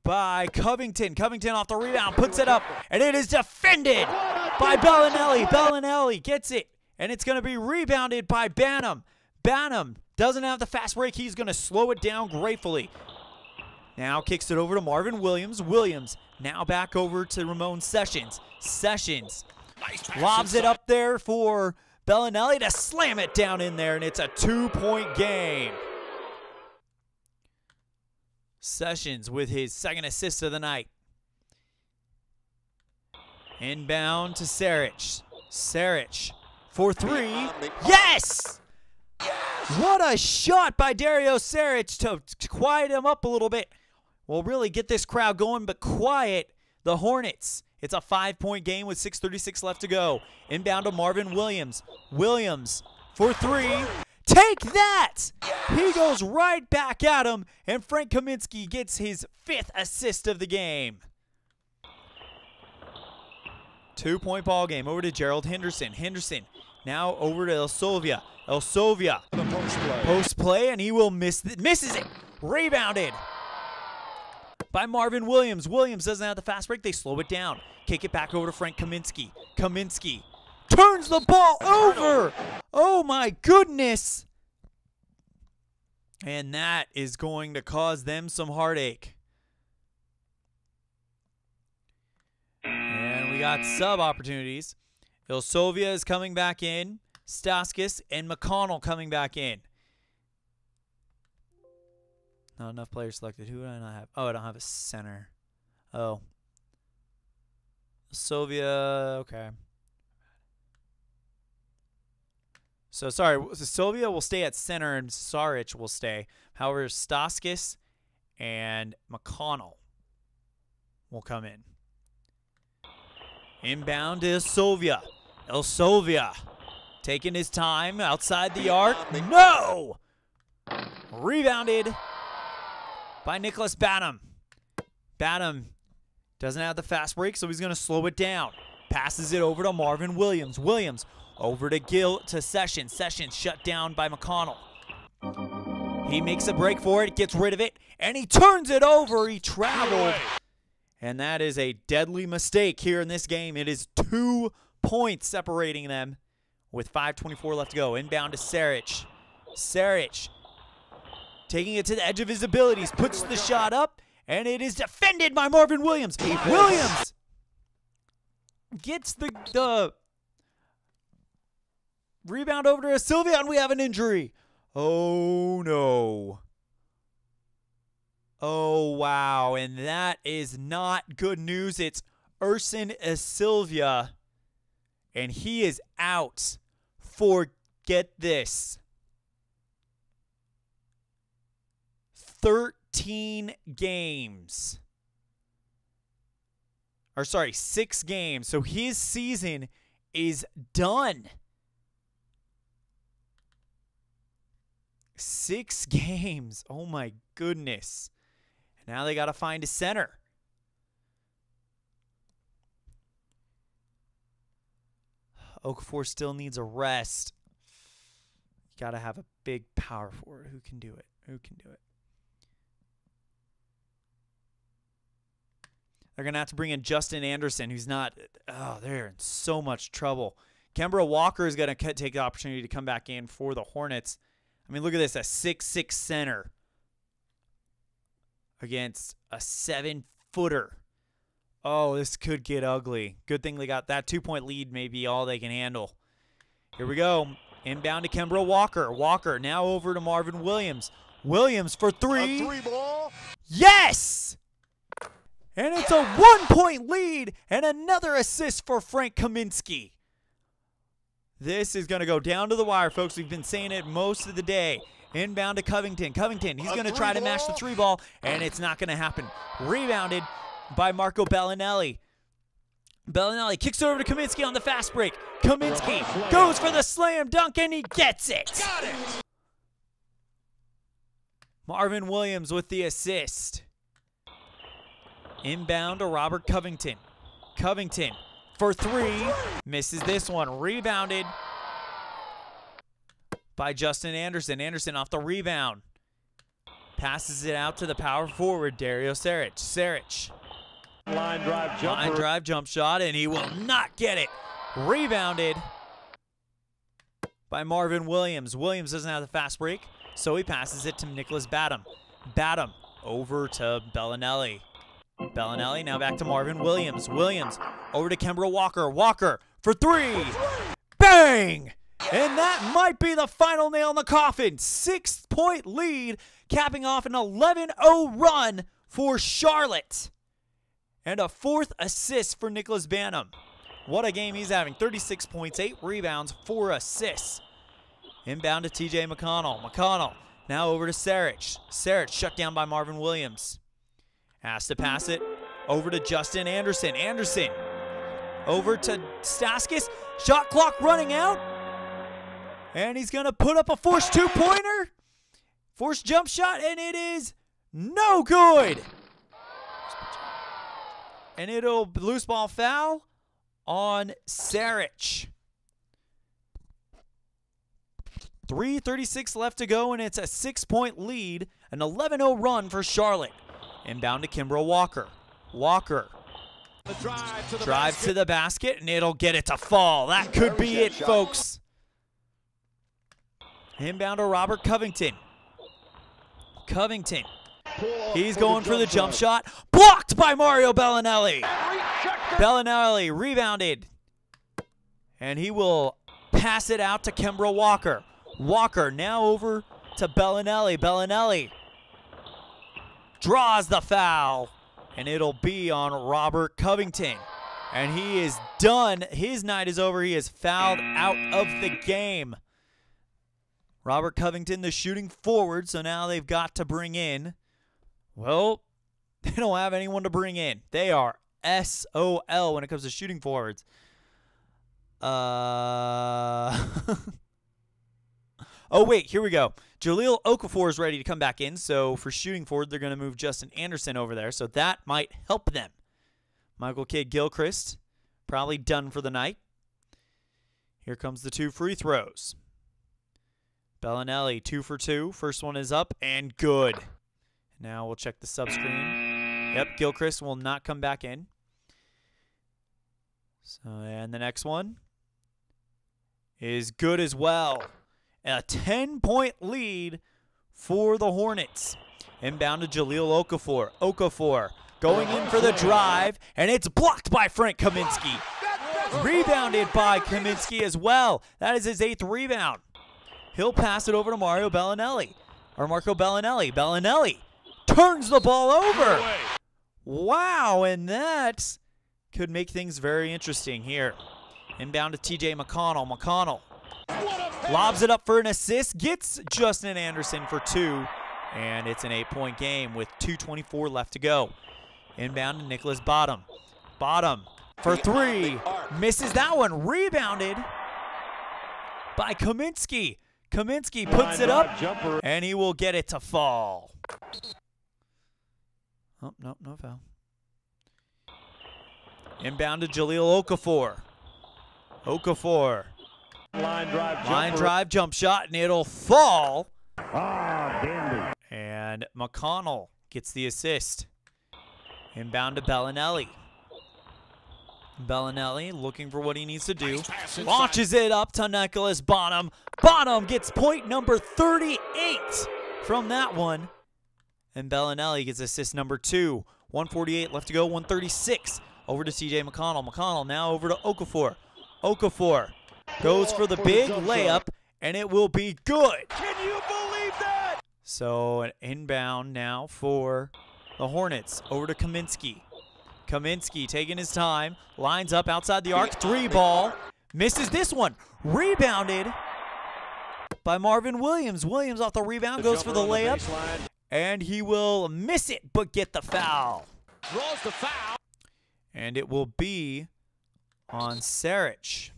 by Covington. Covington off the rebound, puts it up, and it is defended by Bellinelli. Bellinelli gets it, and it's going to be rebounded by Banham. Banham doesn't have the fast break. He's going to slow it down gratefully. Now kicks it over to Marvin Williams. Williams now back over to Ramon Sessions. Sessions lobs it up there for Bellinelli to slam it down in there, and it's a 2-point game. Sessions with his 2nd assist of the night. Inbound to Saric. Saric for 3. Yes! What a shot by Dario Saric to quiet him up a little bit. We'll really get this crowd going, but quiet the Hornets. It's a 5-point game with 6:36 left to go. Inbound to Marvin Williams. Williams for 3. Take that! He goes right back at him, and Frank Kaminsky gets his 5th assist of the game. 2-point ball game. Over to Gerald Henderson. Henderson now over to El Sovia. El Sovia. Post play, and he will misses it. Rebounded by Marvin Williams. Williams doesn't have the fast break. They slow it down. Kick it back over to Frank Kaminsky. Kaminsky turns the ball over. Oh, my goodness. And that is going to cause them some heartache. And we got sub opportunities. Ilsovia is coming back in. Staskis and McConnell coming back in. Not enough players selected. Who do I not have? Oh, I don't have a center. Oh. Sylvia, okay. So, sorry, Sylvia will stay at center and Saric will stay. However, Staskis and McConnell will come in. Inbound to Sylvia. Sylvia taking his time outside the arc. No! Rebounded by Nicholas Banham. Banham doesn't have the fast break, so he's going to slow it down. Passes it over to Marvin Williams. Williams over to Sessions. Sessions shut down by McConnell. He makes a break for it, gets rid of it, and he turns it over. He traveled. And that is a deadly mistake here in this game. It is 2 points separating them with 5:24 left to go. Inbound to Saric. Saric taking it to the edge of his abilities, puts the shot up, and it is defended by Marvin Williams. Williams gets the rebound over to Sylvia, and we have an injury. Oh, no. Oh, wow. And that is not good news. It's Urson Sylvia, and he is out for, get this, 13 games. Or, sorry, 6 games. So his season is done. 6 games. Oh, my goodness. Now they got to find a center. Okafor still needs a rest. You got to have a big power forward. Who can do it? Who can do it? They're going to have to bring in Justin Anderson, who's not – oh, they're in so much trouble. Kemba Walker is going to take the opportunity to come back in for the Hornets. I mean, look at this, a 6'6" center against a 7-footer. Oh, this could get ugly. Good thing they got that 2-point lead, may be all they can handle. Here we go. Inbound to Kemba Walker. Walker now over to Marvin Williams. Williams for three. A 3-ball. Yes! And it's a 1-point lead and another assist for Frank Kaminsky. This is going to go down to the wire, folks. We've been saying it most of the day. Inbound to Covington. Covington, he's going to try to match the 3-ball, and it's not going to happen. Rebounded by Marco Bellinelli. Bellinelli kicks it over to Kaminsky on the fast break. Kaminsky goes for the slam dunk, and he gets it. Got it. Marvin Williams with the assist. Inbound to Robert Covington. Covington for three. Misses this one. Rebounded by Justin Anderson. Anderson off the rebound. Passes it out to the power forward, Dario Saric. Saric. Line drive jumper. Line drive jump shot, and he will not get it. Rebounded by Marvin Williams. Williams doesn't have the fast break, so he passes it to Nicholas Batum. Batum over to Bellinelli. Bellinelli now back to Marvin Williams. Williams over to Kemba Walker. Walker for three. Bang! And that might be the final nail in the coffin. 6-point lead, capping off an 11-0 run for Charlotte. And a 4th assist for Nicholas Batum. What a game he's having. 36 points, 8 rebounds, 4 assists. Inbound to TJ McConnell. McConnell now over to Saric. Saric shut down by Marvin Williams. Has to pass it over to Justin Anderson. Anderson over to Staskis. Shot clock running out. And he's going to put up a forced 2-pointer. Forced jump shot, and it is no good. And it'll loose ball foul on Saric. 3:36 left to go, and it's a 6-point lead. An 11-0 run for Charlotte. Inbound to Kemba Walker. Walker. Drive to the basket, and it'll get it to fall. That could be it, folks. Inbound to Robert Covington. Covington. He's going for the jump shot. Blocked by Mario Bellinelli. Bellinelli rebounded. And he will pass it out to Kemba Walker. Walker now over to Bellinelli. Bellinelli draws the foul. And it'll be on Robert Covington. And he is done. His night is over. He is fouled out of the game. Robert Covington, the shooting forward, so now they've got to bring in, well, they don't have anyone to bring in. They are SOL when it comes to shooting forwards. Oh, wait, here we go. Jahlil Okafor is ready to come back in, so for shooting forward, they're going to move Justin Anderson over there, so that might help them. Michael Kidd-Gilchrist, probably done for the night. Here comes the 2 free throws. Bellinelli, 2 for 2. First one is up and good. Now we'll check the sub screen. Yep, Gilchrist will not come back in. So, and the next one is good as well. A 10-point lead for the Hornets. Inbound to Jahlil Okafor. Okafor going in for the drive, and it's blocked by Frank Kaminsky. Rebounded by Kaminsky as well. That is his 8th rebound. He'll pass it over to Mario Bellinelli, or Marco Bellinelli. Bellinelli turns the ball over. Wow, and that could make things very interesting here. Inbound to TJ McConnell. McConnell lobs it up for an assist, gets Justin Anderson for 2, and it's an 8-point game with 2:24 left to go. Inbound to Nicholas Batum. Batum for 3, misses that one. Rebounded by Kaminsky. Kaminsky puts it up, and he will get it to fall. Oh, no, no foul. Inbound to Jahlil Okafor. Okafor. Line drive jump shot, and it'll fall. Dandy. And McConnell gets the assist. Inbound to Bellinelli. Bellinelli looking for what he needs to do. Launches it up to Nicholas Batum. Batum gets point number 38 from that one. And Bellinelli gets assist number 2. 148 left to go, 136. Over to TJ McConnell. McConnell now over to Okafor. Okafor goes for the big layup, and it will be good. Can you believe that? So an inbound now for the Hornets. Over to Kaminsky. Kaminsky taking his time. Lines up outside the arc. 3 ball. Misses this one. Rebounded by Marvin Williams. Williams off the rebound. Goes for the layup. And he will miss it, but get the foul. Draws the foul. And it will be on Sarich.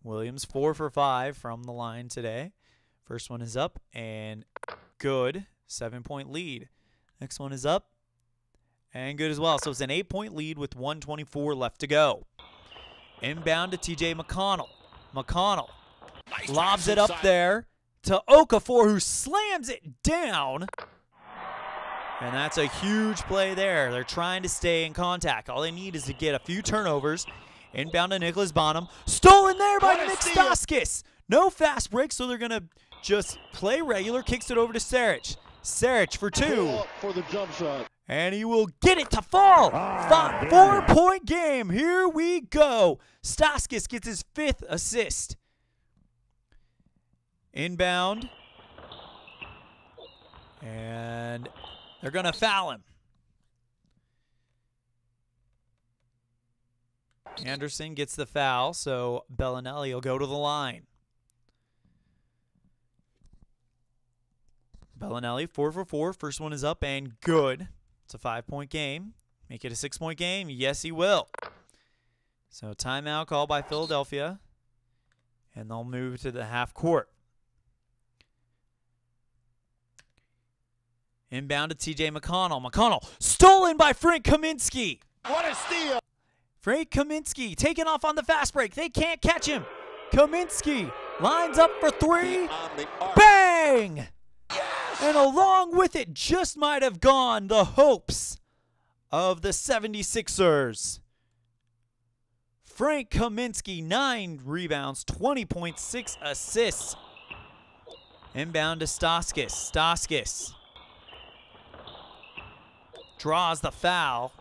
Williams 4 for 5 from the line today. First one is up and good. 7-point lead. Next one is up and good as well. So it's an 8-point lead with 1:24 left to go. Inbound to TJ McConnell. McConnell lobs it up there to Okafor, who slams it down. And that's a huge play there. They're trying to stay in contact. All they need is to get a few turnovers. Inbound to Nicholas Bonham. Stolen there by Nick Stauskas. No fast break, so they're going to just play regular. Kicks it over to Sarich. Sarich for 2. For the jump shot. And he will get it to fall. 4-point game. Here we go. Stauskas gets his 5th assist. Inbound. And they're going to foul him. Anderson gets the foul, so Bellinelli will go to the line. Bellinelli 4 for 4. First one is up and good. It's a 5-point game. Make it a 6-point game? Yes, he will. So timeout called by Philadelphia. And they'll move to the half court. Inbound to TJ McConnell. McConnell stolen by Frank Kaminsky. What a steal. Frank Kaminsky taking off on the fast break. They can't catch him. Kaminsky lines up for 3. Bang! And along with it just might have gone the hopes of the 76ers. Frank Kaminsky, 9 rebounds, 20.6 assists. Inbound to Stauskas. Stauskas draws the foul,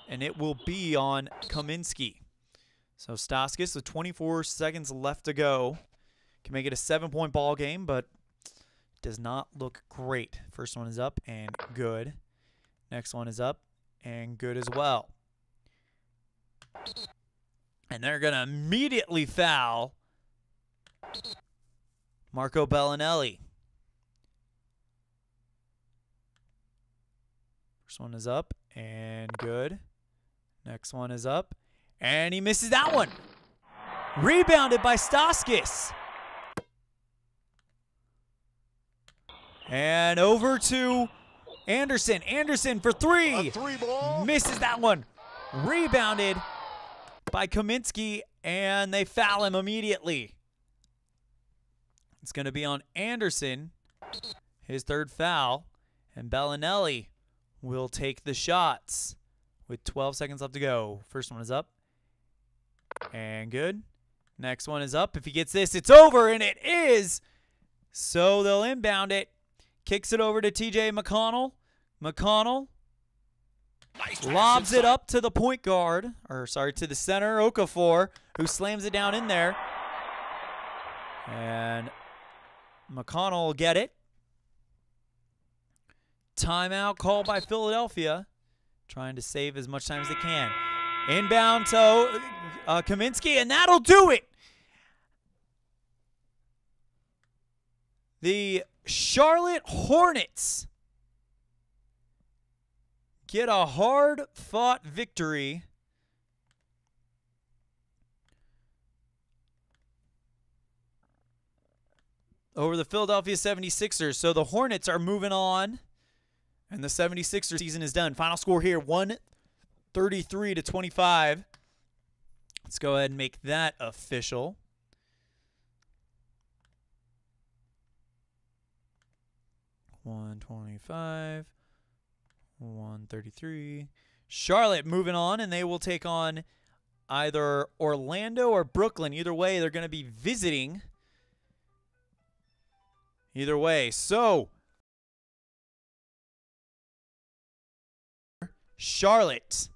and it will be on Kaminsky. So Stauskas with 24 seconds left to go can make it a 7-point ball game, but does not look great. First one is up and good. Next one is up and good as well. And they're going to immediately foul Marco Bellinelli. First one is up and good. Next one is up and he misses that one. Rebounded by Stauskas. And over to Anderson. Anderson for 3. Misses that one. Rebounded by Kaminsky, and they foul him immediately. It's going to be on Anderson, his 3rd foul, and Bellinelli will take the shots with 12 seconds left to go. First one is up and good. Next one is up. If he gets this, it's over, and it is. So they'll inbound it. Kicks it over to TJ McConnell. McConnell lobs it up to the point guard, or sorry, to the center, Okafor, who slams it down in there. And McConnell will get it. Timeout called by Philadelphia, trying to save as much time as they can. Inbound to Kaminsky, and that'll do it. The Charlotte Hornets get a hard-fought victory over the Philadelphia 76ers. So the Hornets are moving on, and the 76ers season is done. Final score here, 133-25. Let's go ahead and make that official. 125, 133. Charlotte moving on, and they will take on either Orlando or Brooklyn. Either way, they're going to be visiting. Either way. So, Charlotte